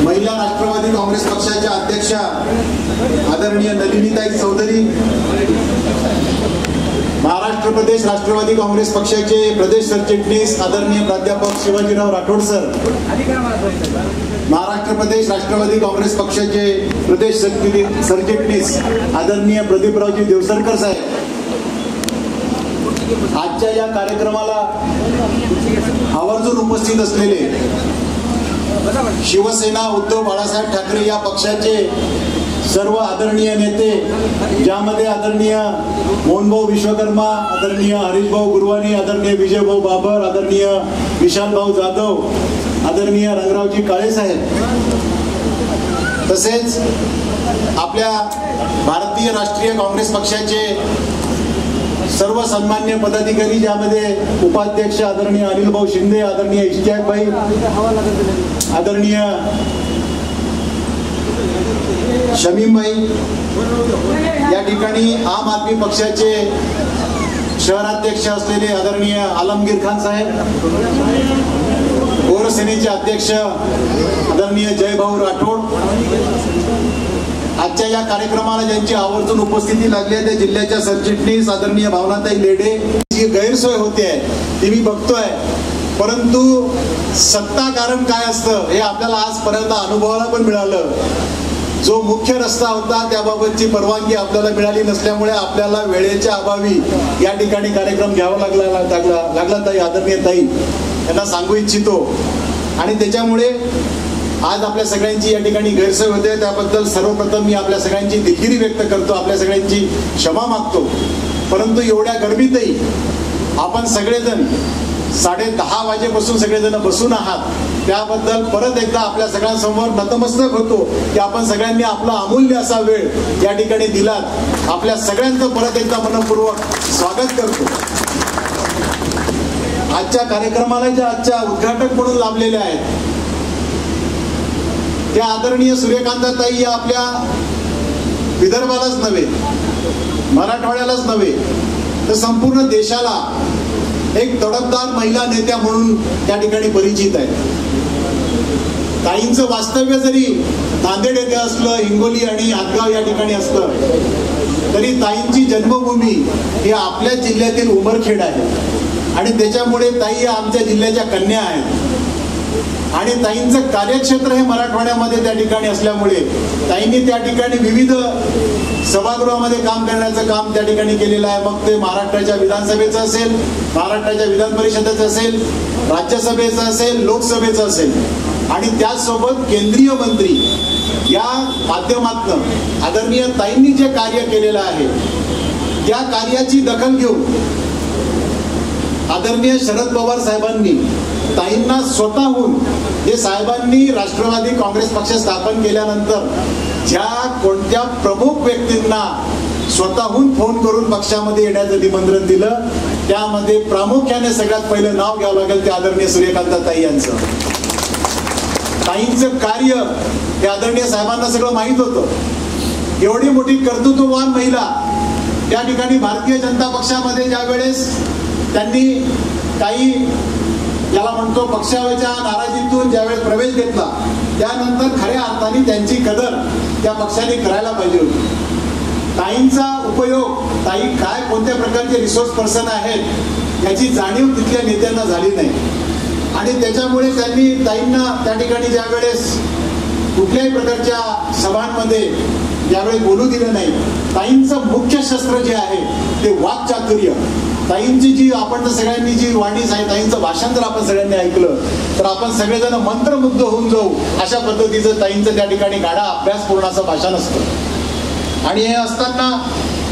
महिला राष्ट्रवादी काँग्रेस पक्षाच्या अध्यक्षा आदरणीय नलिनीताई चौधरी, महाराष्ट्र प्रदेश राष्ट्रवादी काँग्रेस पक्षाचे प्रदेश सरचिटणीस आदरणीय प्राध्यापक शिवाजीराव राठोड सर, महाराष्ट्र प्रदेश राष्ट्रवादी काँग्रेस पक्षाचे प्रदेश सरचिटणीस आदरणीय प्रदीपरावजी देवसरकर साहेब, आजच्या या कार्यक्रमाला आवर्जून उपस्थित असलेले शिवसेना उद्धव बाळासाहेब ठाकरे या पक्षाचे सर्व आदरणीय नेते, ज्यामध्ये आदरणीय मोहनभाऊ विश्वकर्मा, आदरणीय हरीशभाऊ गुरुवानी, आदरणीय विजयभाऊ बाबर, आदरणीय विशालभाऊ जाधव, आदरणीय रंगरावजी काळे साहेब, तसेच आपल्या भारतीय राष्ट्रीय काँग्रेस पक्षाचे सर्व सन्मान्य पदाधिकारी, ज्यामध्ये उपाध्यक्ष आदरणीय अनिलभाऊ शिंदे, आदरणीय इश्तियाकभाई, आदरणीय शमीमभाई, या ठिकाणी आम आदमी पक्षाचे शहराध्यक्ष असलेले आदरणीय आलमगीर खान साहेब, गोरसेनेचे अध्यक्ष आदरणीय जयभाऊ राठोड, आजच्या या कार्यक्रमाला ज्यांची आवर्जून उपस्थिती लागली आहे त्या जिल्ह्याच्या सरचिटणीस आदरणीय भावनाताई लेडे, जी गैरसोय होते आहे ती मी बघतोय, परंतु सत्ता कारण काय असतं हे आपल्याला आजपर्यंत अनुभवायला पण मिळालं. जो मुख्य रस्ता होता त्याबाबतची परवानगी आपल्याला मिळाली नसल्यामुळे आपल्याला वेळेच्या अभावी या ठिकाणी कार्यक्रम घ्यावा लागला ताई, आदरणीय ताई यांना सांगू इच्छितो. आणि त्याच्यामुळे आज आपल्या सगळ्यांची या ठिकाणी गैरसोय होते, त्याबद्दल सर्वप्रथम मी आपल्या सगळ्यांची दिलगिरी व्यक्त करतो, आपल्या सगळ्यांची क्षमा मागतो. परंतु एवढ्या गरमीतही आपण सगळेजण 10:30 वाजेपासून सगळेजण बसून आहात, त्याबद्दल परत एकदा आपल्या सगळ्यांसमोर नतमस्तक होतो की आपण सगळ्यांनी आपला अमूल्य असा वेळ या ठिकाणी दिलात. आपल्या सगळ्यांचं परत एकदा मनपूर्वक स्वागत करतो. आजच्या कार्यक्रमाला ज्या आजच्या उद्घाटक म्हणून लाभलेल्या आहेत त्या आदरणीय सूर्यकांताताई या आपल्या विदर्भालाच नव्हे, मराठवाड्यालाच नव्हे तर संपूर्ण देशाला एक तडफदार महिला नेत्या म्हणून त्या ठिकाणी परिचित आहे. ताईंचं वास्तव्य जरी नांदेड येथे असलं, हिंगोली आणि हातगाव या ठिकाणी असलं, तरी ताईंची जन्मभूमी ही आपल्या जिल्ह्यातील उमरखेड आहे. आणि त्याच्यामुळे ताई आमच्या जिल्ह्याच्या कन्या आहेत. आणि ताईंचं कार्यक्षेत्र हे मराठवाड्यामध्ये त्या ठिकाणी असल्यामुळे ताईंनी त्या ठिकाणी विविध सभागृहामध्ये काम करण्याचं काम त्या ठिकाणी केलेलं आहे. मग ते महाराष्ट्राच्या विधानसभेचं असेल, महाराष्ट्राच्या विधान परिषदेचं असेल, राज्यसभेचं असेल, लोकसभेचं असेल, आणि त्याचसोबत केंद्रीय मंत्री या माध्यमातून आदरणीय ताईंनी जे कार्य केलेलं आहे त्या कार्याची दखल घेऊन आदरणीय शरद पवार साहेबांनी ताईंना स्वतःहून जे साहेबांनी राष्ट्रवादी काँग्रेस पक्ष स्थापन केल्यानंतर ज्या कोणत्या प्रमुख व्यक्तींना स्वतःहून फोन करून पक्षामध्ये येण्याचं निमंत्रण दिलं, त्यामध्ये प्रामुख्याने सगळ्यात पहिलं नाव घ्यावं लागेल ते आदरणीय सूर्यकांताताई यांचं. ताईंचं कार्य हे आदरणीय साहेबांना सगळं माहीत होतं. एवढी मोठी कर्तृत्ववान महिला त्या ठिकाणी भारतीय जनता पक्षामध्ये ज्या वेळेस त्यांनी काही याला म्हणतो पक्षाच्या नाराजीतून ज्यावेळेस प्रवेश घेतला, त्यानंतर खऱ्या अर्थाने त्यांची कदर त्या पक्षाने करायला पाहिजे होती. ताईंचा उपयोग, ताई काय कोणत्या प्रकारचे रिसोर्स पर्सन आहेत याची जाणीव तिथल्या नेत्यांना झाली नाही. आणि त्याच्यामुळे त्यांनी ताईंना त्या ठिकाणी ज्या वेळेस कुठल्याही प्रकारच्या सभांमध्ये यावेळी बोलू दिलं नाही. ताईंचं मुख्य शस्त्र जे आहे ते वाक्चातुर्य. ताईंची जी आपण सगळ्यांनी जी वाणी ताईंचं भाषण जर आपण सगळ्यांनी ऐकलं तर आपण सगळेजण मंत्रमुग्ध होऊन जाऊ, अशा पद्धतीचं ताईंचं त्या ठिकाणी गाढा अभ्यासपूर्ण असं भाषण असतं. आणि हे असताना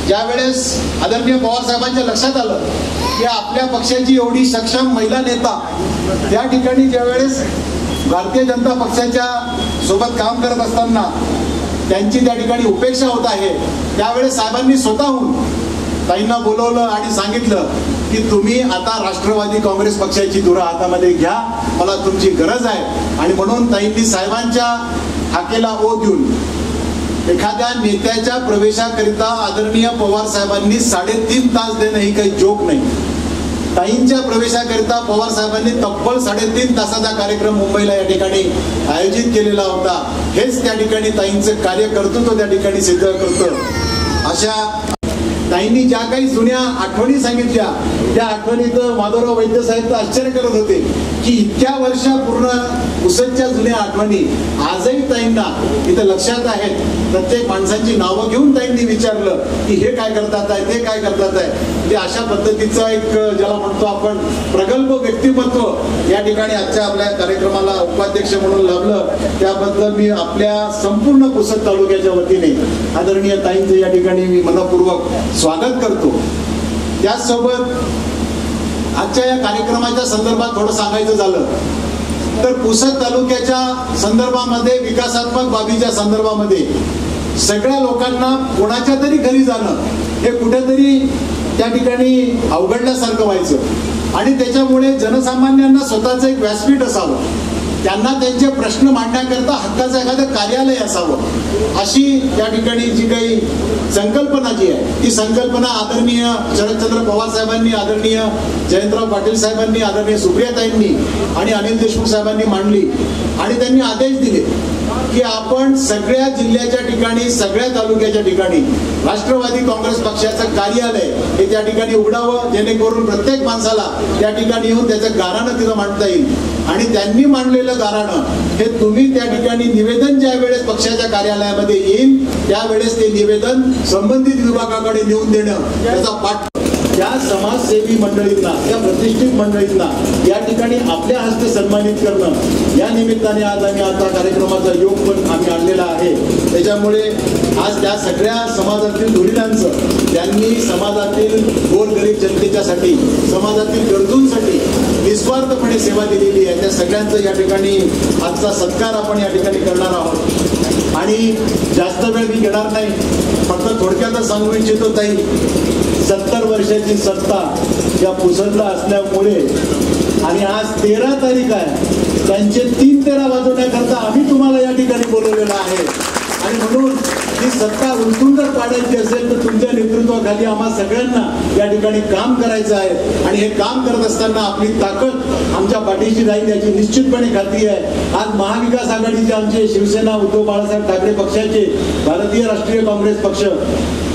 ज्या वेळेस आदरणीय पवार साहेबांच्या लक्षात आलं की आपल्या पक्षाची एवढी सक्षम महिला नेता त्या ठिकाणी ज्या वेळेस भारतीय जनता पक्षाच्या सोबत काम करत असताना त्यांची त्या ठिकाणी उपेक्षा होत आहे, त्यावेळेस साहेबांनी स्वतःहून ताईंना बोलवलं आणि सांगितलं की तुम्ही आता राष्ट्रवादी काँग्रेस पक्षाची धुरा हातामध्ये घ्या, मला तुमची गरज आहे. आणि म्हणून ताईंनी साहेबांच्या हाकेला ओ देऊन एखाद्या नेत्याच्या प्रवेशाकरिता आदरणीय पवार साहेबांनी 3.5 तास देणं ही काही जोक नाही. ताईंच्या प्रवेशाकरिता पवार साहेबांनी तब्बल 3.5 तासाचा कार्यक्रम मुंबईला या ठिकाणी आयोजित केलेला होता. हेच त्या ठिकाणी ताईंचं कार्य कर्तृत्व त्या ठिकाणी सिद्ध करतं. अशा ताईंनी ज्या काही जुन्या आठवणी सांगितल्या त्या आठवणीत माधवराव वैद्य साहेब तर आश्चर्य करत होते की इतक्या वर्षापूर्ण पुसदच्या जुन्या आठवणी आजही ताईंना इथं लक्षात आहेत. प्रत्येक माणसांची नावं घेऊन ताईंनी विचारलं की हे काय करतात आहे, ते काय करतात आहे. म्हणजे अशा पद्धतीचं एक ज्याला म्हणतो आपण प्रगल्भ व्यक्तिमत्व या ठिकाणी आजच्या आपल्या कार्यक्रमाला उपाध्यक्ष म्हणून लाभलं. त्याबद्दल मी आपल्या संपूर्ण पुसद तालुक्याच्या वतीने आदरणीय ताईंचं या ठिकाणी मी मनपूर्वक स्वागत करतो. त्याचसोबत आजच्या या कार्यक्रमाच्या संदर्भात थोडं सांगायचं झालं तर पुसद तालुक्याच्या संदर्भामध्ये, विकासात्मक बाबीच्या संदर्भामध्ये सगळ्या लोकांना कोणाच्या तरी घरी जाणं हे कुठेतरी त्या ठिकाणी अवघडल्यासारखं व्हायचं. आणि त्याच्यामुळे जनसामान्यांना स्वतःचं एक व्यासपीठ असावं, त्यांना त्यांचे प्रश्न मांडण्याकरता हक्काचं एखादं कार्यालय असावं, अशी त्या ठिकाणी जी काही संकल्पना जी आहे ती संकल्पना आदरणीय शरदचंद्र पवार साहेबांनी, आदरणीय जयंतराव पाटील साहेबांनी, आदरणीय सुप्रियाताईंनी आणि अनिल देशमुख साहेबांनी मांडली. आणि त्यांनी आदेश दिले की आपण सगळ्या जिल्ह्याच्या ठिकाणी, सगळ्या तालुक्याच्या ठिकाणी राष्ट्रवादी काँग्रेस पक्षाचं कार्यालय हे त्या ठिकाणी उघडावं, जेणेकरून प्रत्येक माणसाला त्या ठिकाणी येऊन त्याचं गाऱ्हाणं तिथं मांडता येईल. आणि त्यांनी मांडलेलं गाऱ्हाणं हे तुम्ही त्या ठिकाणी निवेदन ज्या वेळेस पक्षाच्या कार्यालयामध्ये येईल त्यावेळेस ते निवेदन संबंधित विभागाकडे नेऊन देणं, त्याचा पाठ त्या समाजसेवी मंडळींना, त्या प्रतिष्ठित मंडळींना या ठिकाणी आपल्या हस्ते सन्मानित करणं, या निमित्ताने आज आम्ही आता कार्यक्रमाचा योग पण आम्ही आणलेला आहे. त्याच्यामुळे आज त्या सगळ्या समाजातील धुरीणांचं, त्यांनी समाजातील गोरगरीब जनतेच्यासाठी, समाजातील गरजूंसाठी निस्वार्थपणे सेवा दिलेली आहे, त्या सगळ्यांचं या ठिकाणी आजचा सत्कार आपण या ठिकाणी करणार आहोत. आणि जास्त वेळ मी घेणार नाही, फक्त थोडक्यातच सांगू इच्छितो ताई, 70 वर्षाची सत्ता या पुसदला असल्यामुळे आणि आज 13 तारीख आहे, त्यांचे 3-13 वाजवण्याकरता आम्ही तुम्हाला या ठिकाणी बोलवलेलं आहे. आणि म्हणून ही सत्ता उलटून जर काढायची असेल तर तुमच्या नेतृत्वाखाली आम्हा सगळ्यांना या ठिकाणी काम करायचं आहे. आणि हे काम करत असताना आपली ताकद आमच्या पाठीशी राहील याची निश्चितपणे खात्री आहे. आज महाविकास आघाडीचे आमचे शिवसेना, उद्धव बाळासाहेब ठाकरे पक्षाचे, भारतीय राष्ट्रीय काँग्रेस पक्ष,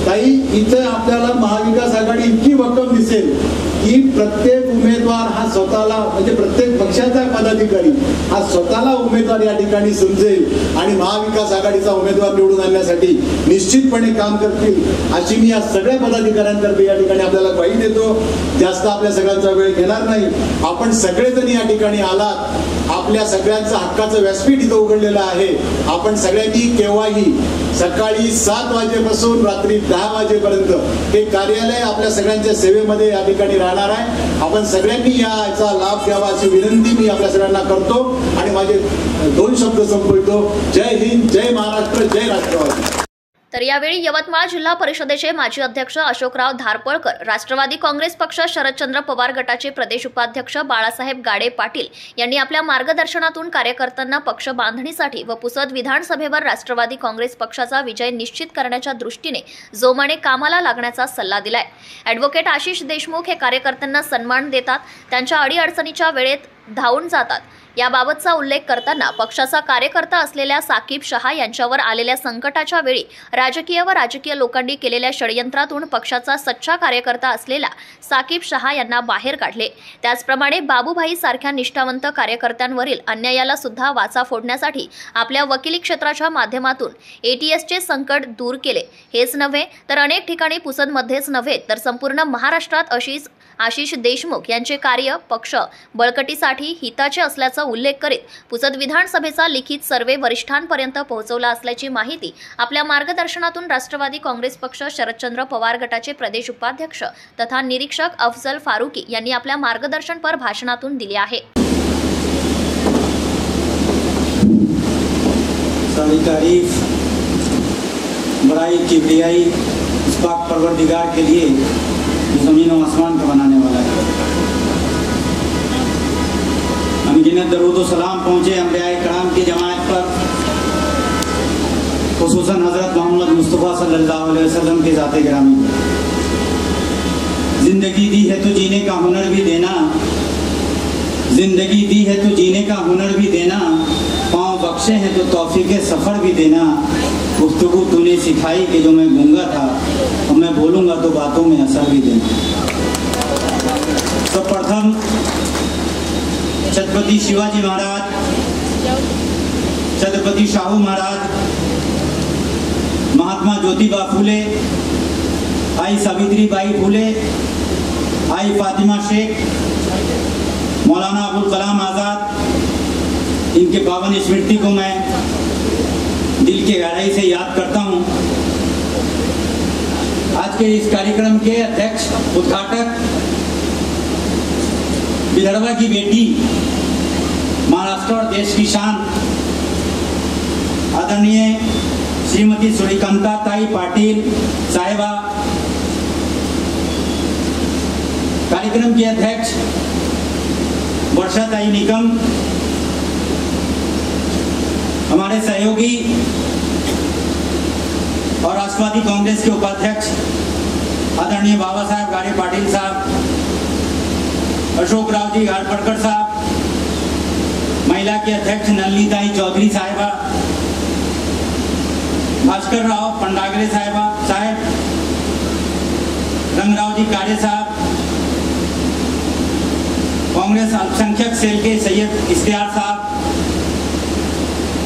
ताई इथं आपल्याला महाविकास आघाडी इतकी भक्कम दिसेल की प्रत्येक उमेदवार हा स्वतःला, म्हणजे प्रत्येक पक्षाचा पदाधिकारी हा स्वतःला उमेदवार या ठिकाणी समजेल आणि महाविकास आघाडीचा उमेदवार निवडून आणण्यासाठी निश्चितपणे काम करतील अशी मी या सगळ्या पदाधिकाऱ्यांतर्फे या ठिकाणी आपल्याला ग्वाही देतो. जास्त आपल्या सगळ्यांचा वेळ घेणार नाही. आपण सगळेजण या ठिकाणी आलात, आपल्या सगळ्यांचं हक्काचं व्यासपीठ इथं उघडलेलं आहे. आपण सगळ्यांनी केव्हाही सकाळी 7 वाजेपासून रात्री 10 वाजेपर्यंत हे कार्यालय आपल्या सगळ्यांच्या सेवेमध्ये या ठिकाणी राहणार आहे. आपण सगळ्यांनी याचा लाभ घ्यावा अशी विनंती मी आपल्या सगळ्यांना करतो आणि माझे 2 शब्द संपवितो. जय हिंद, जय महाराष्ट्र, जय राष्ट्रवादी. तर यावेळी यवतमाळ जिल्हा परिषदेचे माजी अध्यक्ष अशोकराव धारपळकर, राष्ट्रवादी काँग्रेस पक्ष शरदचंद्र पवार गटाचे प्रदेश उपाध्यक्ष बाळासाहेब गाडे पाटील यांनी आपल्या मार्गदर्शनातून कार्यकर्त्यांना पक्ष बांधणीसाठी व पुसद विधानसभेवर राष्ट्रवादी काँग्रेस पक्षाचा विजय निश्चित करण्याच्या दृष्टीने जोमाने कामाला लागण्याचा सल्ला दिलाय. ॲडव्होकेट आशिष देशमुख हे कार्यकर्त्यांना सन्मान देतात, त्यांच्या अडीअडचणीच्या वेळेत धावून जातात. याबाबतचा उल्लेख करताना पक्षाचा कार्यकर्ता असलेल्या साकीब शहा यांच्यावर आलेल्या संकटाच्या वेळी राजकीय व राजकीय लोकांनी केलेल्या षडयंत्रातून पक्षाचा सच्चा कार्यकर्ता असलेला साकीब शहा यांना बाहेर काढले. त्याचप्रमाणे बाबूभाई सारख्या निष्ठावंत कार्यकर्त्यांवरील अन्यायाला सुद्धा वाचा फोडण्यासाठी आपल्या वकिली क्षेत्राच्या माध्यमातून ATSचे संकट दूर केले. हेच नव्हे तर अनेक ठिकाणी पुसदमध्येच नव्हे तर संपूर्ण महाराष्ट्रात आशिष देशमुख यांचे कार्य पक्ष बळकटीसाठी हिताचे असल्याचा उल्लेख करीत पुसद विधानसभेचा लिखित सर्वे वरिष्ठांपर्यंत पोहोचवला असल्याची माहिती आपल्या मार्गदर्शनातून राष्ट्रवादी काँग्रेस पक्ष शरदचंद्र पवार गटाचे प्रदेश उपाध्यक्ष तथा निरीक्षक अफजल फारुकी यांनी आपल्या मार्गदर्शनपर भाषणातून दिली आहे. सारी तारीफ बड़ाई किबरियाई इस पाक परवरदिगार के लिए ज़मीन और आसमान को बनाने वाला है. अनगिनत दरूद सलाम पहुँचे अंबियाए कराम की जमात पर, खुसूसन हज़रत मोहम्मद मुस्तफ़ा सल्लल्लाहु अलैहि वसल्लम के ज़ाते गिरामी. जिंदगी दी है तो जीने का हुनर भी देना, जिंदगी दी है तो जीने का हुनर भी देना, पाँव बख्शे हैं तो तौफीक सफ़र भी देना. गुफ्तगू तूने सिखाई कि जो मैं गूंगा था और मैं बोलूँगा तो बातों में असर भी देना. सर्वप्रथम छत्रपति शिवाजी महाराज, छत्रपति शाहू महाराज, महात्मा ज्योतिबा फूले, आई सावित्रीबाई फूले, आई फातिमा शेख, मौलाना अबुल कलाम आज़ाद, इनके पावन स्मृति को मैं दिल के गहराई से याद करता हूँ. आज के इस कार्यक्रम के अध्यक्ष उद्घाटक विदर्भा की बेटी, महाराष्ट्र और देश की शान आदरणीय श्रीमती सूर्यकांताताई पाटिल साहिबा, कार्यक्रम के अध्यक्ष वर्षाताई निकम, हमारे सहयोगी और राष्ट्रवादी कांग्रेस के उपाध्यक्ष आदरणीय बाबा साहब गाड़े पाटिल साहब, अशोक राव जी गाड़पड़कर साहब, महिला के अध्यक्ष नलिनीताई चौधरी साहिबा, भास्कर राव पंडागरे साहब, रंगराव जी कारे साहब, कांग्रेस अल्पसंख्यक सेल के सैयद इश्तियार साहब,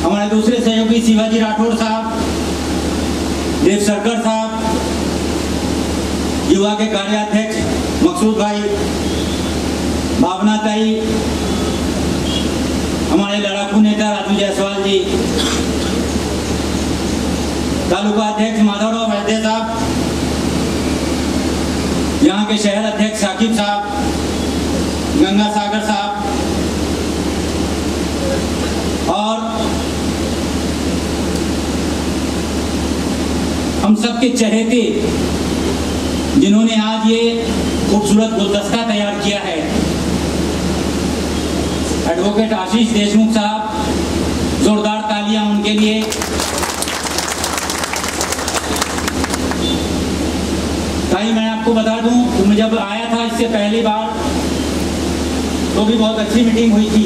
हमारे दूसरे सहयोगी शिवाजी राठौड़ साहब, देव सरकर साहब, युवा के कार्याध्यक्ष मकसूद भाई, भावना ताई, हमारे लड़ाकू नेता राजू जायसवाल जी, तालुका अध्यक्ष माधवराव वैद्य साहब, यहाँ के शहर अध्यक्ष साकिब साहब, गंगा सागर साहब, और हम सबके चहेते जिन्होंने आज ये खूबसूरत गुलदस्ता तैयार किया है, एडवोकेट आशीष देशमुख साहब, जोरदार तालियां उनके लिए। भाई मैं आपको बता दूं कि मैं जब आया था इससे पहली बार तो भी बहुत अच्छी मीटिंग हुई थी,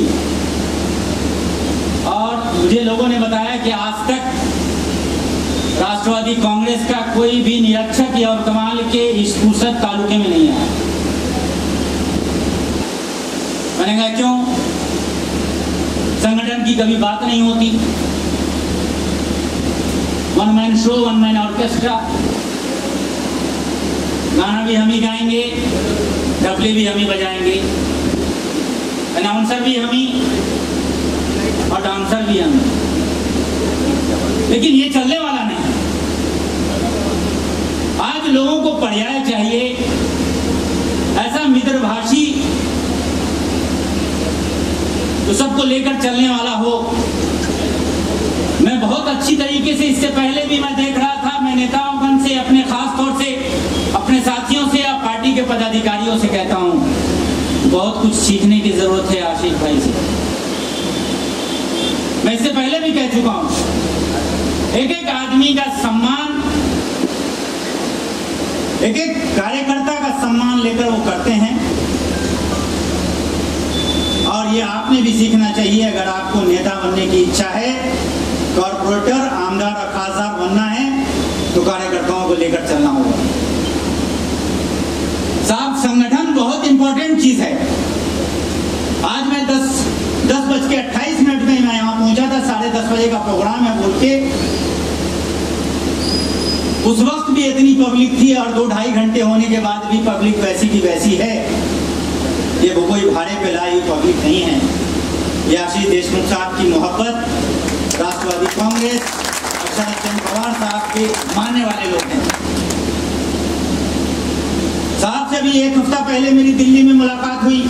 और मुझे लोगों ने बताया कि आज तक राष्ट्रवादी कांग्रेस का कोई भी निरीक्षक या वर्तमान के इस पुसद तालुके में नहीं आया। मैंने कहा क्यों? संगठन की कभी बात नहीं होती, one man show, one man orchestra, गाना भी हम ही गाएंगे, तबले भी हम ही बजाएंगे, अनाउंसर भी हम ही और डांसर भी हम ही। लेकिन ये चलने वाला नहीं। आज लोगों को पर्याय चाहिए, ऐसा मित्रभाषी जो सबको लेकर चलने वाला हो। मैं बहुत अच्छी तरीके से इससे पहले भी मैं देख रहा था, मैं नेताओं से, अपने खास तौर से अपने साथियों से या पार्टी के पदाधिकारियों से कहता हूं, बहुत कुछ सीखने की जरूरत है आशीष भाई से। मैं इससे पहले भी कह चुका हूं, एक एक आदमी का सम्मान, एक एक कार्यकर्ता का सम्मान लेकर वो करते हैं, और ये आपने भी सीखना चाहिए। अगर आपको नेता बनने की इच्छा है, कॉर्पोरेटर, आमदार और खासदार बनना है, तो कार्यकर्ताओं को लेकर चलना होगा। साहब, संगठन बहुत इंपॉर्टेंट चीज है। आज मैं 10:28 में मैं यहाँ पहुंचा था, 10:30 बजे का प्रोग्राम है बोल के, उस वक्त भी इतनी पब्लिक थी, और 2-2.5 घंटे होने के बाद भी पब्लिक वैसी की वैसी है। ये वो कोई भाड़े पे लाई पब्लिक नहीं है, ये आशीष देशमुख साहब की मोहब्बत, राष्ट्रवादी कांग्रेस और शरद चंद्र पवार साहब के मानने वाले लोग हैं। साहब से भी एक हफ्ता पहले मेरी दिल्ली में मुलाकात हुई,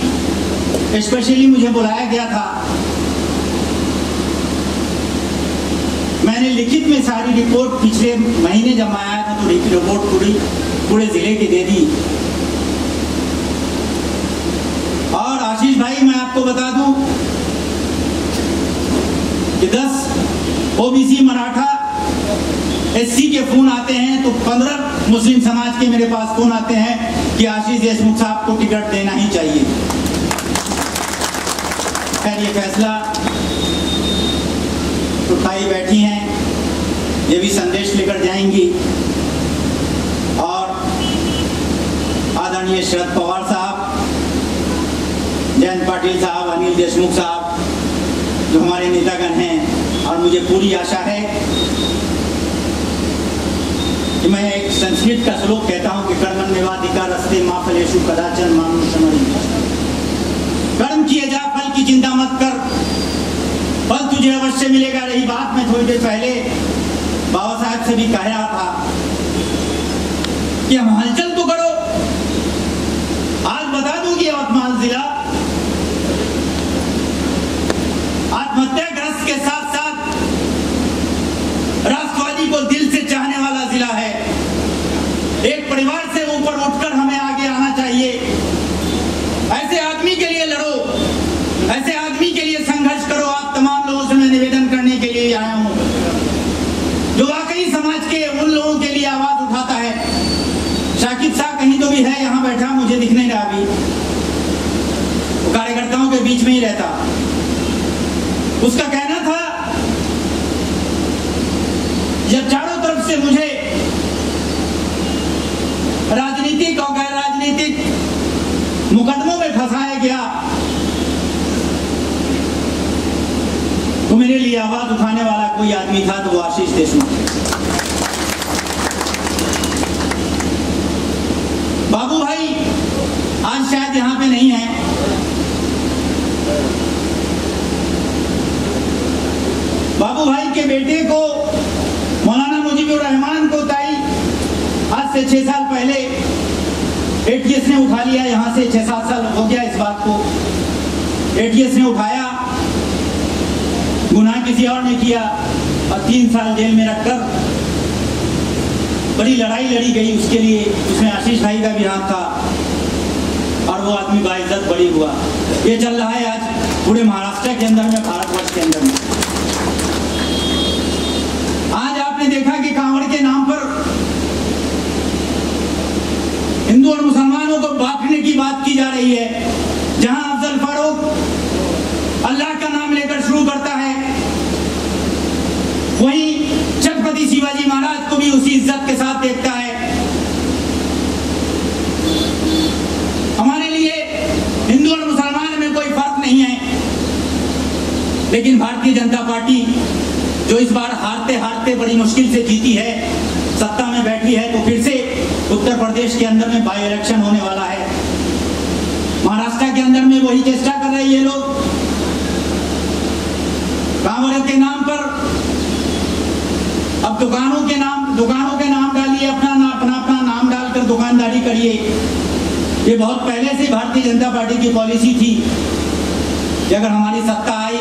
स्पेशली मुझे बुलाया गया था। मैंने लिखित में सारी रिपोर्ट पिछले महीने जब आया था तो रिपोर्ट पूरे जिले की दे दी। और आशीष भाई, मैं आपको बता दूं कि 10 ओबीसी, मराठा, एससी के फोन आते हैं तो 15 मुस्लिम समाज के मेरे पास फोन आते हैं कि आशीष देशमुख साहब को टिकट देना ही चाहिए। खैर, ये फैसला उठाई बैठी हैं, ये भी संदेश लेकर जाएंगी। और आदरणीय शरद पवार साहब, जयंत पाटिल साहब, अनिल देशमुख साहब, जो हमारे नेतागण हैं, और मुझे पूरी आशा है कि मैं एक संस्कृत का श्लोक कहता हूं कि कर्मण्येवाधिकार रस्ते मा फलेषु कदाचन मानुषमणि। कर्म किए जा, फल की चिंता मत कर, फल तुझे अवश्य मिलेगा। रही बात, मैं थोड़ी देर पहले बाबा साहब से भी कह रहा था कि हम हलचल तो करो। आज बता दूं कि यवतमाल जिला आत्महत्याग्रस्त के साथ साथ राष्ट्रवादी को दिल से चाहने वाला जिला है। एक परिवार से ऊपर उठकर हमें आगे आना चाहिए। ऐसे आदमी के लिए लड़ो, ऐसे आदमी के लिए संघर्ष करो। आप तमाम लोगों से मैं निवेदन करने के लिए आया हूं, जो वाकई समाज के उन लोगों के लिए आवाज उठाता है। शाकिब साहब कहीं तो भी है, यहां बैठा, मुझे दिख नहीं रहा अभी, वो कार्यकर्ताओं के बीच में ही रहता। उसका कहना था जब चारों तरफ से मुझे राजनीतिक और गैर राजनीतिक मुकदमों में फंसाया गया, तो मेरे लिए आवाज उठाने वाला कोई आदमी था तो वो आशीष देशमुख। बाबू भाई आज शायद यहां पे नहीं है, बाबू भाई के बेटे को मौलाना मुजीबुर रहमान को ताई आज से 6 साल पहले एटीएस ने उठा लिया। यहां से 6-7 साल हो गया इस बात को। एटीएस ने उठाया, गुनाह किसी और ने किया और 3 साल जेल में रखकर बड़ी लड़ाई लड़ी गई उसके लिए। उसमें आशीष भाई का भी हाथ था और वो आदमी बाइज्जत बड़ी हुआ। ये चल रहा है आज पूरे महाराष्ट्र के अंदर में, भारतवर्ष के अंदर में। आज आपने देखा कि कांवड़ के नाम पर हिंदू और मुसलमानों को बांटने की बात की जा रही है। जहां अफजल फारूक अल्लाह का नाम लेकर शुरू करता है, वहीं छत्रपति शिवाजी महाराज को भी उसी इज्जत के साथ देखता है। हमारे लिए हिंदू और मुसलमान में कोई फर्क नहीं है, लेकिन भारतीय जनता पार्टी जो इस बार हारते हारते बड़ी मुश्किल से जीती है, सत्ता में बैठी है, तो फिर से उत्तर प्रदेश के अंदर में बाई इलेक्शन होने वाला है। महाराष्ट्र के अंदर में वही चेष्टा कर रहे हैं ये लोग। कांवड़ के नाम पर अब दुकानों के नाम डालिए, अपना नाम डालकर दुकानदारी करिए। ये बहुत पहले से भारतीय जनता पार्टी की पॉलिसी थी कि अगर हमारी सत्ता आई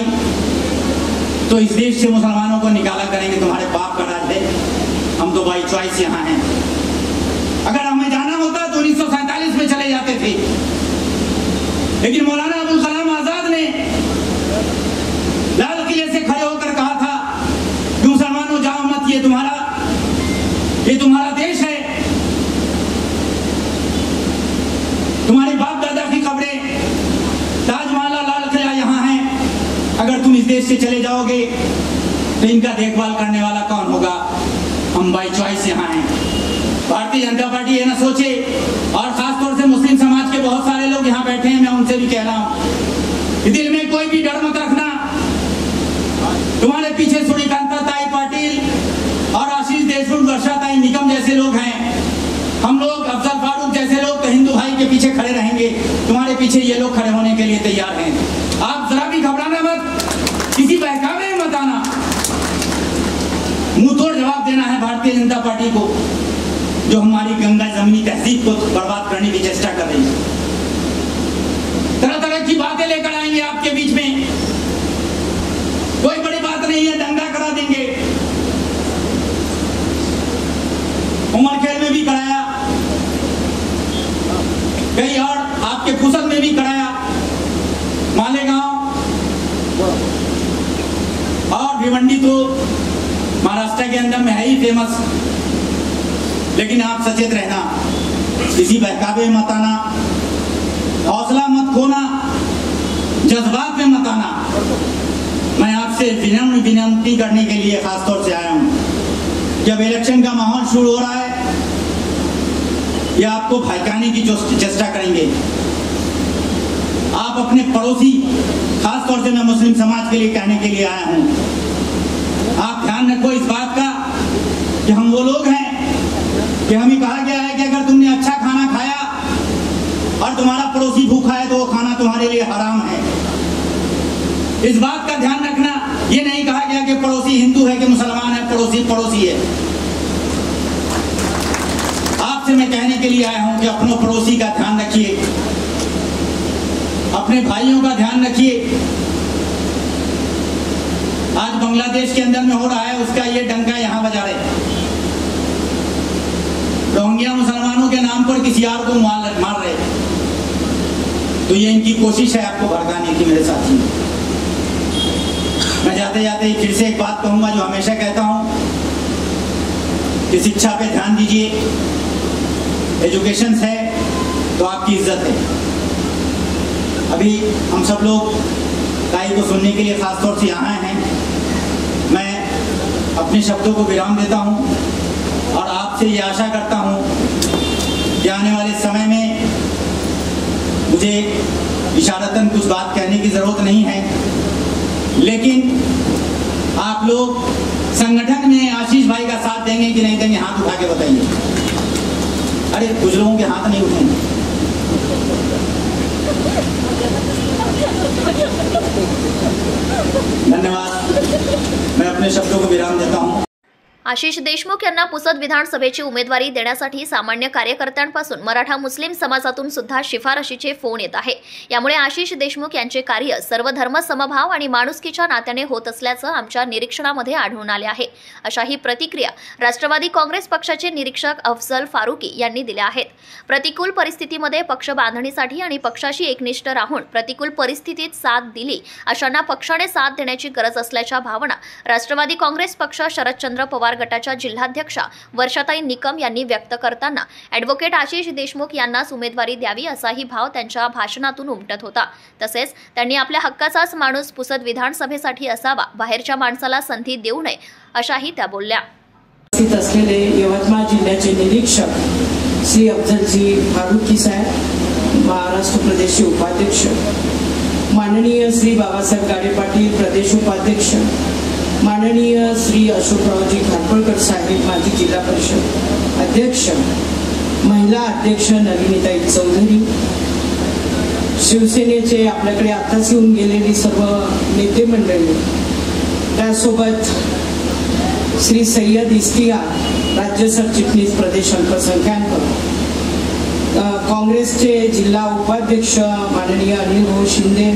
तो इस देश से मुसलमानों को निकाला करेंगे, तुम्हारे बाप का राज है, हम तो बाई चॉइस यहाँ हैं। अगर हमें जाना होता तो 1947 में चले जाते थे, लेकिन मौलाना अबुल कलाम आजाद ने लाल किले से खड़े होकर कहा था कि मुसलमानों जाओ मत, ये तुम्हारा देश है, तुम्हारे बाप दादा की कब्रें ताजमहल लाल किला यहाँ है, अगर तुम इस देश से चले जाओगे तो इनका देखभाल करने वाला कौन होगा, हम बाई चॉइस यहाँ हैं। भारतीय जनता पार्टी ये ना सोचे, और खासतौर से मुस्लिम समाज के बहुत सारे लोग यहाँ बैठे हैं, मैं उनसे भी कह रहा हूँ, दिल में कोई भी डर मत रखना। तुम्हारे पीछे सूर्यकांता ताई पाटिल और आशीष देशमुख, वर्षा ताई निकम जैसे लोग हैं, हम लोग अफजल फारूक जैसे लोग तो हिंदू भाई के पीछे खड़े रहेंगे। तुम्हारे पीछे ये लोग खड़े होने के लिए तैयार हैं। आप जरा भी घबराना मत, किसी बहकावे में मत आना, मुंह तोड़ जवाब देना है भारतीय जनता पार्टी को, जो हमारी गंगा जमीनी तहजीब को बर्बाद करने की चेष्टा कर रही है। तरह तरह की बातें लेकर आएंगे आपके बीच में, कोई बड़ी बात नहीं है, दंगा करा देंगे। उमरखेड़ में भी कराया, कहीं और आपके पुसद में भी कराया, मालेगांव और भिवंडी तो महाराष्ट्र के अंदर में है ही फेमस। लेकिन आप सचेत रहना, किसी बहकावे में मत आना, हौसला मत खोना, जज्बात में मत आना। मैं आपसे विनती करने के लिए खासतौर से आया हूं। जब इलेक्शन का माहौल शुरू हो रहा है, या आपको भड़काने की चेष्टा करेंगे, आप अपने पड़ोसी, खासतौर से मैं मुस्लिम समाज के लिए कहने के लिए आया हूं, आप ध्यान रखो इस बात का कि हम वो लोग हैं कि हमें कहा गया है कि अगर तुमने अच्छा खाना खाया और तुम्हारा पड़ोसी भूखा है तो वो खाना तुम्हारे लिए हराम है। इस बात का ध्यान रखना। ये नहीं कहा गया कि पड़ोसी हिंदू है कि मुसलमान है, पड़ोसी है। आपसे मैं कहने के लिए आया हूं कि अपनों पड़ोसी का ध्यान रखिए, अपने भाइयों का ध्यान रखिए। आज बांग्लादेश के अंदर में हो रहा है, उसका ये डंका यहां बजा रहे। रोहिंग्या मुसलमानों के नाम पर किसी और को मार रहे, तो ये इनकी कोशिश है आपको भड़काने की। मेरे साथी, मैं जाते जाते फिर से एक बात कहूंगा जो हमेशा कहता हूं कि शिक्षा पे ध्यान दीजिए। एजुकेशन है तो आपकी इज्जत है। अभी हम सब लोग ताई को सुनने के लिए खासतौर से यहाँ हैं। मैं अपने शब्दों को विराम देता हूँ। आपसे ये आशा करता हूँ कि आने वाले समय में मुझे इशारतन कुछ बात कहने की जरूरत नहीं है, लेकिन आप लोग संगठन में आशीष भाई का साथ देंगे कि नहीं देंगे, हाथ उठा के बताइए। अरे कुछ लोगों के हाथ नहीं उठेंगे। धन्यवाद। मैं अपने शब्दों को विराम देता हूँ। आशिष देशमुख यांना पुसद विधानसभेची उमेदवारी देण्यासाठी सामान्य कार्यकर्त्यांपासून मराठा मुस्लिम समाजातून सुद्धा शिफारशीचे फोन येत आहे। यामुळे आशिष देशमुख यांचे कार्य सर्व धर्म समभाव आणि माणुसकीच्या नात्याने होत असल्याचं आमच्या निरीक्षणामध्ये आढळून आले आहे, अशा ही प्रतिक्रिया राष्ट्रवादी काँग्रेस पक्षाचे निरीक्षक अफजल फारुकी यांनी दिल्या आहेत। प्रतिकूल परिस्थितीमध्ये पक्ष बांधणीसाठी आणि पक्षाशी एकनिष्ठ राहून प्रतिकूल परिस्थितीत साथ दिली अशांना पक्षाने साथ देण्याची गरज असल्याच्या भावना राष्ट्रवादी काँग्रेस पक्ष शरदचंद्र पवार गटाच्या जिल्हाध्यक्षा वर्षाताई निकम यांनी व्यक्त करताना ॲडव्होकेट आशिष देशमुख यांनाच उमेदवारी द्यावी असाही भाव त्यांच्या भाषणातून उमटत होता। तसेच त्यांनी आपल्या हक्काचाच माणूस पुसद विधानसभेसाठी असावा, बाहेरच्या माणसाला संधी देऊ नये अशाही त्या बोलल्या। उपस्थित असलेले यवतमाळ जिल्ह्याचे निरीक्षक श्री अफजलजी फारुकी साहेब, महाराष्ट्र प्रदेशचे उपाध्यक्ष, माननीय श्री बाबासाहेब गाडे पाटील प्रदेश उपाध्यक्ष, माननीय श्री अशोकरावजी खारपळकर साहेब माजी जिल्हा परिषद अध्यक्ष, महिला अध्यक्ष नलिनीताई चौधरी, शिवसेनेचे आपल्याकडे आताच येऊन गेलेली सर्व नेते मंडळी, त्यासोबत श्री सय्यद इस्तियार राज्य सरचिटणीस प्रदेश अल्पसंख्याक, काँग्रेसचे जिल्हा उपाध्यक्ष माननीय अनिल भाऊ शिंदे,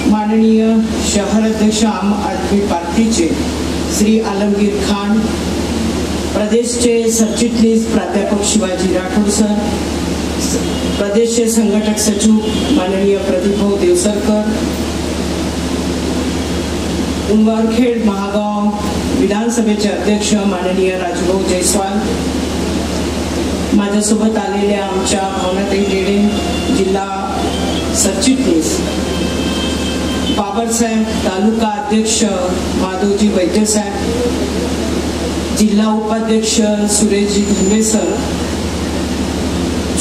माननीय शहर अध्यक्ष आम आदमी पार्टीचे श्री आलमगीर खान, प्रदेशचे सरचिटणीस प्राध्यापक शिवाजी राठोड सर, प्रदेशचे संघटक सचिव माननीय प्रदीप भाऊ देवसरकर, उंबरखेड महागाव विधानसभेचे अध्यक्ष माननीय राजभाऊ जयस्वाल, माझ्यासोबत आलेल्या आमच्या भावनाताई डेडे जिल्हा सरचिटणीस, बाबरसाहेब तालुका अध्यक्ष माधवजी वैद्य साहेब, जिल्हा उपाध्यक्ष सुरेशजी धुंबे सर,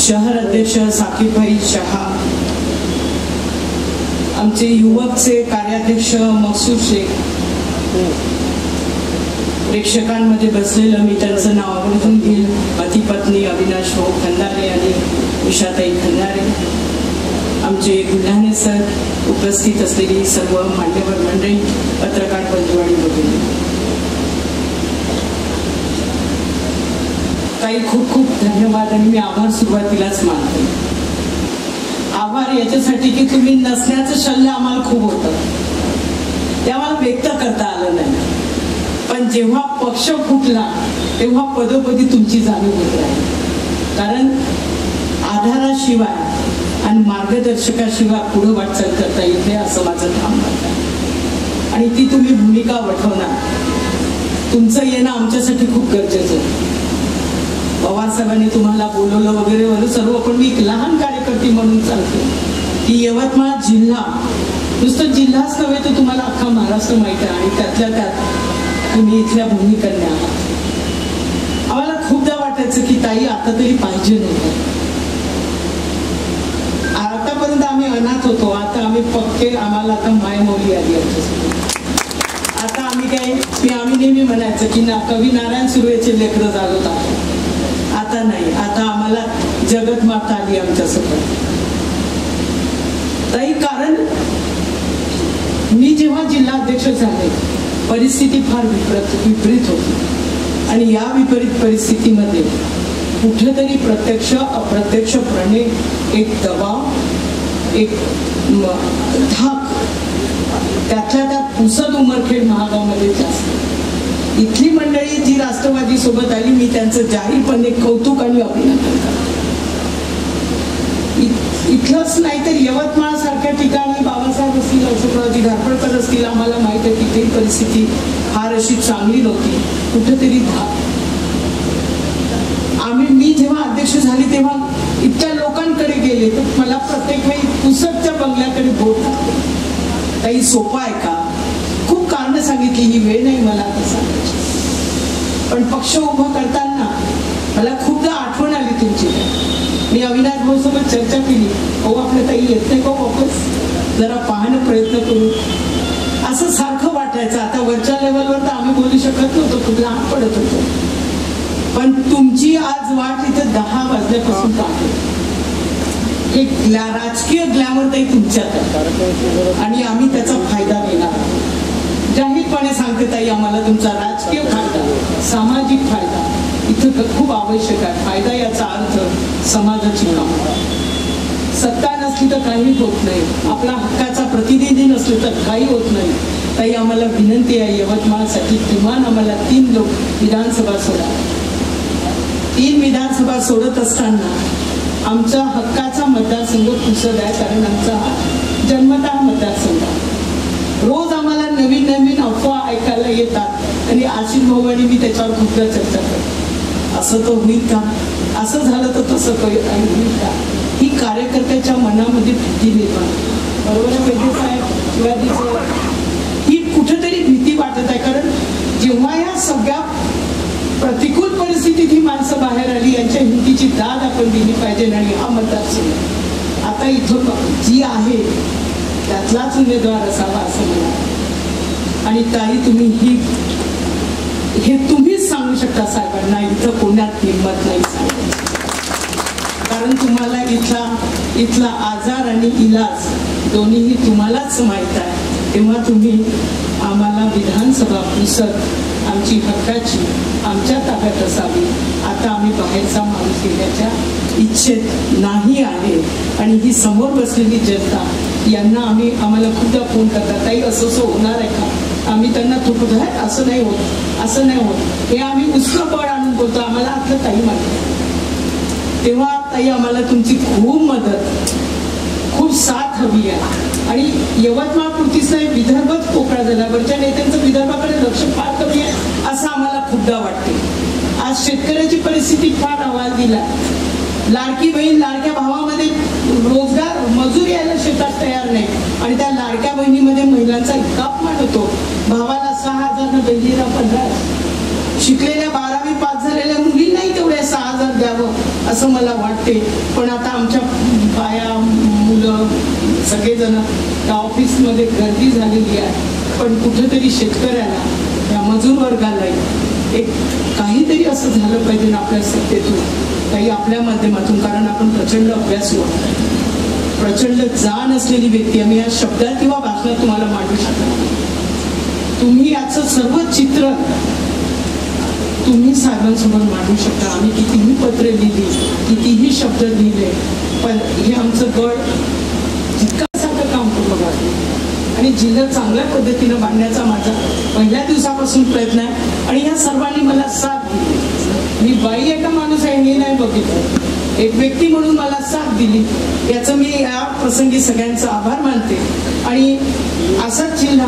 शहर अध्यक्ष साकीबभाई शहा, आमचे युवकचे कार्याध्यक्ष मकसूद शेख, प्रेक्षकांमध्ये बसलेलं मी त्यांचं नाव आवर्जून घेईल, पती पत्नी अविनाश भाऊ खंदारे आणि उषाताई खंदारे, आमचे बुलढाणे सर, उपस्थित असलेली सर्व मान्यवर मंडळी, पत्रकार बंधू आणि भगिनी, काही खूप खूप धन्यवाद। आणि मी आभार सुरुवातीलाच मानते, आभार याच्यासाठी की तुम्ही नसण्याचं शल्य आम्हाला खूप होतं, ते आम्हाला व्यक्त करता आलं नाही, पण जेव्हा पक्ष फुटला तेव्हा पदोपदी तुमची जाणीव होत राहील, कारण आधाराशिवाय आणि मार्गदर्शकाशिवाय पुढे वाटचाल करता येते असं माझं ठाम मत आहे आणि ती तुम्ही भूमिका वठवणार। तुमचं येणं आमच्यासाठी खूप गरजेचं आहे। पवार साहेबांनी तुम्हाला बोलवलं वगैरे सर्व, पण मी एक लहान कार्यकर्ती म्हणून सांगते की यवतमाळ जिल्हा नुसतं जिल्हाच नव्हे तर तुम्हाला अख्खा महाराष्ट्र माहित आहे आणि त्यातल्या त्यात तुम्ही इथल्या भूमिकन्या आहात। आम्हाला खूपदा वाटायचं की ताई आता तरी पाहिजे नव्हतं, आतापर्यंत आम्ही अनाथ होतो, आता आम्ही पक्के, आम्हाला आता मायमौली आली आमच्यासाठी। आता आम्ही काय आम्ही नेहमी म्हणायचं की ना कवी नारायण सुर्वेचे लेकरं जागत आहोत, आता नाही, आता आम्हाला जगत माता आली आमच्यासोबत ताई। कारण मी जेव्हा जिल्हाध्यक्ष झाले परिस्थिती फार विपरीत होती आणि या विपरीत परिस्थितीमध्ये कुठेतरी प्रत्यक्ष अप्रत्यक्षपणे एक दबाव, एक धाक, त्यातल्या त्यात पुसद उमरखेड महागावमध्ये जास्त। इथली मंडळी जी राष्ट्रवादी सोबत आली, मी त्यांचं जाहीरपणे कौतुक आणि अभिनंदन करतो। इथलंच नाही तर यवतमाळ सारख्या ठिकाणी बाबासाहेब असतील, अशोकरावजी खारपळकर असतील, आम्हाला माहित आहे तिथेही परिस्थिती फार अशी चांगली नव्हती, कुठेतरी धाक। मी जेव्हा अध्यक्ष झाली तेव्हा इतक्या लोकांकडे गेले तर मला प्रत्येक वेळी पुसदच्या बंगल्याकडे बोट टाकले, काही सोपं आहे का? खूप कारण सांगितली, ही वेळ नाही मला आता सांगायची। पण पक्ष उभा करताना मला खूपदा आठवण आली तुमची. मी अविनाश भाऊ सोबत चर्चा केली, आपल्या ताई येत नाही का वापस, जरा पाहणं प्रयत्न करू, असं सारखं वाटायचं. आता वरच्या लेवलवर तर आम्ही बोलू शकत नव्हतो, खूप लहान पडत होतो. पण तुमची आज वाट इथे 10 वाजल्यापासून पाहतो. एक राजकीय ग्लॅमर ताई तुमच्यात आहे आणि आम्ही त्याचा फायदा घेणार. जाहीरपणे सांगते ताई, आम्हाला तुमचा राजकीय फायदा, सामाजिक फायदा इथं खूप आवश्यक आहे. फायदा याचा अर्थ समाजाची कामं. सत्ता नसली तर काही होत नाही, आपला हक्काचा प्रतिनिधी नसले तर काही होत नाही. ताई आम्हाला विनंती आहे, यवतमाळसाठी किमान आम्हाला 3 लोक विधानसभा सोडा. 3 विधानसभा सोडत असताना आमचा हक्काचा मतदारसंघ पुसद आहे, कारण आमचा हा जन्मतः मतदारसंघ. रोज आम्हाला नवीन नवीन अफवा ऐकायला येतात आणि आशिष भाऊ आणि मी त्याच्यावर खूपदा चर्चा करतो. असं तर होईल का, असं झालं तर तसं होईल का, ही कार्यकर्त्याच्या मनामध्ये भीती निर्माण. बरोबर आहे वैद्य साहेब, शिवाजीचं ही कुठेतरी भीती वाटत आहे. कारण जेव्हा या सगळ्या प्रतिकूल परिस्थितीत ही माणसं बाहेर आली, यांच्या हिंदीची दाद आपण दिली पाहिजे. आणि हा मतदारसंघ आता इथून जी आहे त्यातलाच उमेदवार असावा असं मला. आणि ताई तुम्ही हे तुम्हीच सांगू शकता साहेबांना, इथं कोणात हिंमत नाही सांगायची. कारण तुम्हाला इथला आजार आणि इलाज दोन्हीही तुम्हालाच माहीत आहे. तेव्हा तुम्ही आम्हाला विधानसभा पुसद आमची हक्काची आमच्या ताब्यात असावी. आता आम्ही बाहेरचा माणूस घेण्याच्या इच्छेत नाही आहे. आणि ही समोर बसलेली जनता यांना आम्हाला खूपदा फोन करतात, ताई असं होणार आहे का. आम्ही त्यांना थोपत आहे, असं नाही होत, असं नाही होत. हे आम्ही उत्सव बळ आणून बोलतो, आम्हाला आपलं ताई माहिती. तेव्हा ताई आम्हाला तुमची खूप मदत, खूप साथ हवी आहे. आणि यवतमाळ पुरतीच नाही, विदर्भच पोकळा झाला. वरच्या नेत्यांचं विदर्भाकडे लक्ष फार कमी आहे असं आम्हाला खूपदा वाटते. आज शेतकऱ्याची परिस्थिती फार हवालदिल आहे. लाडकी बहीण लाडक्या भावामध्ये रोजगार मजूर यायला शेतात तयार नाही आणि त्या लाडक्या बहिणीमध्ये महिलांचा इतका अपमान होतो. भावाला 6,000, बहिणीला 15. शिकलेल्या 12वी पास झालेल्या मुलींनाही तेवढे 6,000 द्यावं असं मला वाटते. पण आता आमच्या बाया मुलं सगळेजण त्या ऑफिसमध्ये गर्दी झालेली आहे. पण कुठेतरी शेतकऱ्याला, त्या मजूर वर्गालाही एक काहीतरी असं झालं पाहिजे ना आपल्या सत्तेतून, काही आपल्या माध्यमातून. कारण आपण प्रचंड अभ्यासू आहोत, प्रचंड जाण असलेली व्यक्ती. आम्ही या शब्दात किंवा भाषणात तुम्हाला मांडू शकतो. तुम्ही याचं सर्व चित्र तुम्ही साहेबांसमोर मांडू शकता. आम्ही कितीही पत्र लिहिली, कितीही शब्द लिहिले, पण हे आमचं गड जितकं सारखं काम करू लागले. आणि जिल्हा चांगल्या पद्धतीनं बांधण्याचा माझा पहिल्या दिवसापासून प्रयत्न आहे. आणि या सर्वांनी मला साथ दिली. मी बाई एका माणूस आहे हे नाही बघितलं, एक व्यक्ती म्हणून मला साथ दिली, याचं मी या प्रसंगी सगळ्यांचा आभार मानते. आणि असाच जिल्हा,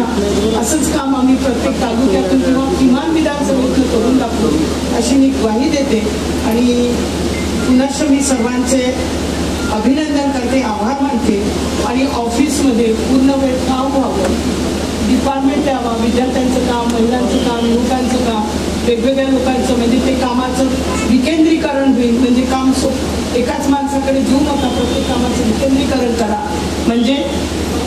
असंच काम आम्ही प्रत्येक तालुक्यातून किंवा किमान विधानसभेतून करून दाखवू अशी मी ग्वाही देते. आणि पुनश्च मी सर्वांचे अभिनंदन करते, आभार मानते. आणि ऑफिसमध्ये पूर्ण वेळ काम व्हावं, डिपार्टमेंट द्यावा, विद्यार्थ्यांचं काम, महिलांचं काम, युवकांचं काम, वेगवेगळ्या लोकांचं, म्हणजे ते कामाचं विकेंद्रीकरण होईल. म्हणजे काम एकाच माणसाकडे देऊ नका, प्रत्येक कामाचं विकेंद्रीकरण करा, म्हणजे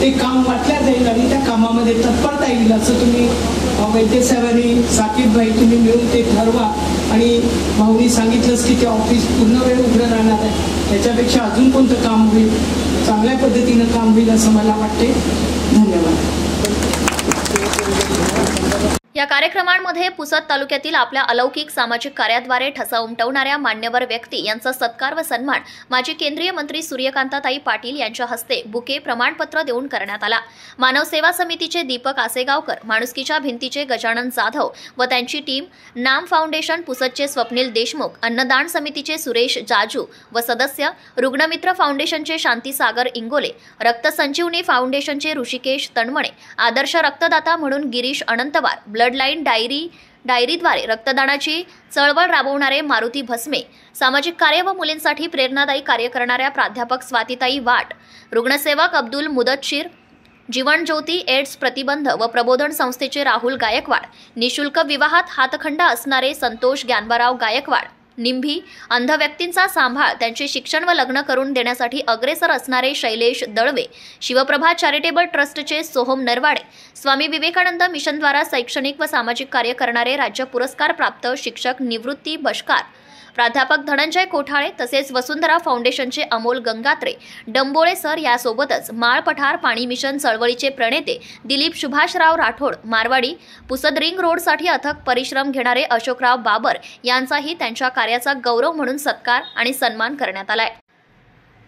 ते काम वाटल्या जाईल आणि त्या कामामध्ये तत्परता येईल. असं तुम्ही वैद्यसाहेबांनी, साकीब भाई तुम्ही मिळून ते ठरवा. आणि भाऊनी सांगितलंच की ते ऑफिस पूर्ण वेळ उघडं राहणार आहे, त्याच्यापेक्षा अजून कोणतं काम होईल, चांगल्या पद्धतीनं काम होईल असं मला वाटते. धन्यवाद. या कार्यक्रमांमध्ये पुसद तालुक्यातील आपल्या अलौकिक सामाजिक कार्याद्वारे ठसा उमटवणाऱ्या मान्यवर व्यक्ती यांचा सत्कार व सन्मान माजी केंद्रीय मंत्री सूर्यकांताताई पाटील यांच्या हस्ते बुके प्रमाणपत्र देऊन करण्यात आला. मानव सेवा समितीचे दीपक आसेगावकर, माणुसकीच्या भिंतीचे गजानन जाधव व त्यांची टीम, नाम फाउंडेशन पुसदचे स्वप्नील देशमुख, अन्नदान समितीचे सुरेश जाजू व सदस्य, रुग्णमित्र फाउंडेशनचे शांतीसागर इंगोले, रक्त संजीवनी फाउंडेशनचे ऋषिकेश तणमणे, आदर्श रक्तदाता म्हणून गिरीश अनंतवार, ब्लड लाईन डायरीद्वारे रक्तदानाची चळवळ राबवणारे मारुती भस्मे, सामाजिक कार्य व मुलींसाठी प्रेरणादायी कार्य करणाऱ्या प्राध्यापक स्वातीताई वाट, रुग्णसेवक अब्दुल मुदतशीर, जीवन ज्योती एड्स प्रतिबंध व प्रबोधन संस्थेचे राहुल गायकवाड, निशुल्क विवाहात हातखंडा असणारे संतोष ज्ञानबाराव गायकवाड, निंभी, अंध व्यक्तींचा सांभाळ त्यांचे शिक्षण व लग्न करून देण्यासाठी अग्रेसर असणारे शैलेश दळवे, शिवप्रभा चॅरिटेबल ट्रस्टचे सोहम नरवाडे, स्वामी विवेकानंद मिशनद्वारा शैक्षणिक व सामाजिक कार्य करणारे राज्य पुरस्कार प्राप्त शिक्षक निवृत्ती बशकार, प्राध्यापक धनंजय कोठाळे तसेच वसुंधरा फाउंडेशनचे अमोल गंगात्रे, डंबोळे सर यासोबतच माळ पठार पाणी मिशन चळवळीचे प्रणेते दिलीप सुभाषराव राठोड मारवाडी, पुसद रिंग रोडसाठी अथक परिश्रम घेणारे अशोकराव बाबर यांचाही त्यांच्या कार्याचा गौरव म्हणून सत्कार आणि सन्मान करण्यात आलाय।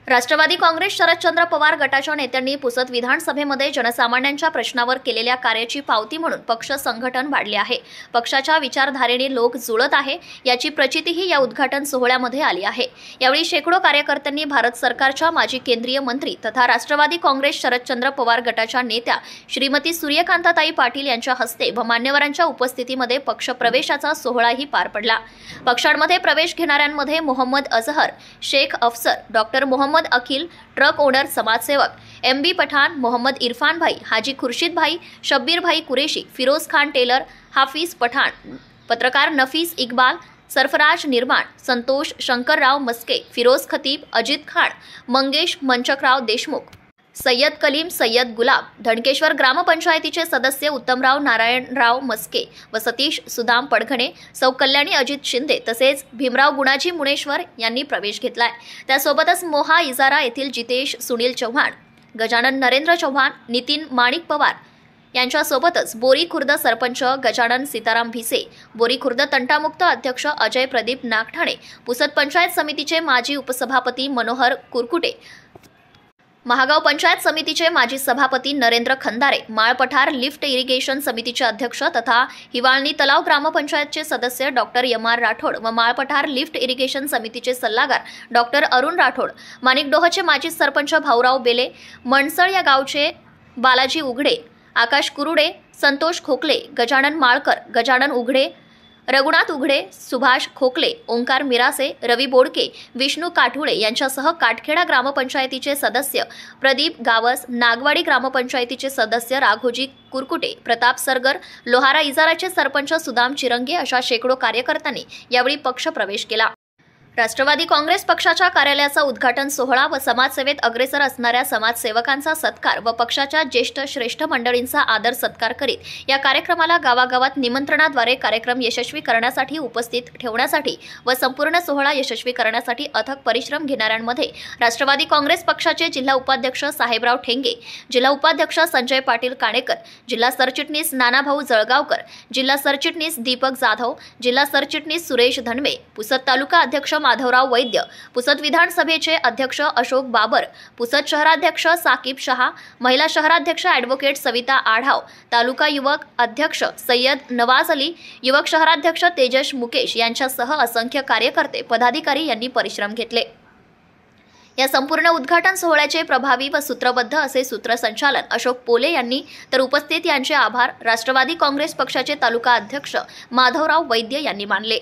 राष्ट्रवादी काँग्रेस शरदचंद्र पवार गटाच्या नेत्यांनी पुसद विधानसभेमध्ये जनसामान्यांच्या प्रश्नावर केलेल्या कार्याची पावती म्हणून पक्ष संघटन वाढले आहे। पक्षाच्या विचारधारेने लोक जुळत आहे याची प्रचितीही या उद्घाटन सोहळ्यामध्ये आली आहे। यावेळी शेकडो कार्यकर्त्यांनी भारत सरकारच्या माजी केंद्रीय मंत्री तथा राष्ट्रवादी काँग्रेस शरदचंद्र पवार गटाच्या नेत्या श्रीमती सूर्यकांताताई पाटील यांच्या हस्ते व मान्यवरांच्या उपस्थितीमध्ये पक्ष प्रवेशाचा सोहळाही पार पडला। पक्षांमध्ये प्रवेश घेणाऱ्यांमध्ये मोहम्मद अजहर, शेख अफसर, डॉक्टर मोहम्मद अखिल, ट्रक ओनर समाजसेवक MB पठाण, मोहम्मद इरफान भाई, हाजी खुर्शीद भाई, शब्बीर भाई कुरेशी, फिरोज खान टेलर, हाफिज पठाण, पत्रकार नफीस इकबाल, सरफराज निर्माण, संतोष शंकरराव मस्के, फिरोज खतीब, अजित खान, मंगेश मंचकराव देशमुख, सय्यद कलीम, सय्यद गुलाब, धनकेश्वर ग्रामपंचायतीचे सदस्य उत्तमराव नारायणराव मस्के व सतीश सुदाम पडघणे, सौ कल्याणी अजित शिंदे तसेच भीमराव गुणाजी मुनेश्वर यांनी प्रवेश घेतलाय। त्यासोबतच मोहा इजारा येथील जितेश सुनील चव्हाण, गजानन नरेंद्र चव्हाण, नितीन माणिक पवार यांच्यासोबतच बोरी खुर्द सरपंच गजानन सीताराम भिसे, बोरी खुर्द तंटामुक्त अध्यक्ष अजय प्रदीप नागठाणे, पुसद पंचायत समितीचे माजी उपसभापती मनोहर कुरकुटे, महागाव पंचायत समितीचे माजी सभापती नरेंद्र खंदारे, माळपठार लिफ्ट इरिगेशन समितीचे अध्यक्ष तथा हिवाळणी तलाव ग्रामपंचायतचे सदस्य डॉक्टर MR राठोड व माळपठार लिफ्ट इरिगेशन समितीचे सल्लागार डॉक्टर अरुण राठोड, माणिकडोहचे माजी सरपंच भाऊराव बेले, मनसळ या गावचे बालाजी उघडे, आकाश कुरुडे, संतोष खोकले, गजानन माळकर, गजानन उघडे, रघुनाथ उघडे, सुभाष खोकले, ओंकार मिरासे, रवी बोडके, विष्णू काठुळे यांच्यासह काटखेडा ग्रामपंचायतीचे सदस्य प्रदीप गावस, नागवाडी ग्रामपंचायतीचे सदस्य राघोजी कुरकुटे, प्रताप सरगर, लोहारा इजाराचे सरपंच सुदाम चिरंगे अशा शेकडो कार्यकर्त्यांनी यावेळी पक्ष प्रवेश केला। राष्ट्रवादी काँग्रेस पक्षाच्या कार्यालयाचा उद्घाटन सोहळा व समाजसेवेत अग्रेसर असणाऱ्या समाजसेवकांचा सत्कार व पक्षाच्या ज्येष्ठ श्रेष्ठ मंडळींचा आदर सत्कार करीत या कार्यक्रमाला गावागावात निमंत्रणाद्वारे कार्यक्रम यशस्वी करण्यासाठी उपस्थित ठेवण्यासाठी व संपूर्ण सोहळा यशस्वी करण्यासाठी अथक परिश्रम घेणाऱ्यांमध्ये राष्ट्रवादी काँग्रेस पक्षाचे जिल्हा उपाध्यक्ष साहेबराव ठेंगे, जिल्हा उपाध्यक्ष संजय पाटील काणेकर, जिल्हा सरचिटणीस नानाभाऊ जळगावकर, जिल्हा सरचिटणीस दीपक जाधव, जिल्हा सरचिटणीस सुरेश धनवे, पुसद तालुका अध्यक्ष माधवराव वैद्य, पुसद विधानसभेचे अध्यक्ष अशोक बाबर, पुसद शहराध्यक्ष साकिब शहा, महिला शहराध्यक्ष ॲडव्होकेट सविता आढाव, तालुका युवक अध्यक्ष सय्यद नवाज अली, युवक शहराध्यक्ष तेजस मुकेश यांच्यासह असंख्य कार्यकर्ते पदाधिकारी यांनी परिश्रम घेतले। या संपूर्ण उद्घाटन सोहळ्याचे प्रभावी व सूत्रबद्ध असे सूत्रसंचालन अशोक पोले यांनी तर उपस्थित यांचे आभार राष्ट्रवादी काँग्रेस पक्षाचे तालुका अध्यक्ष माधवराव वैद्य यांनी मानले।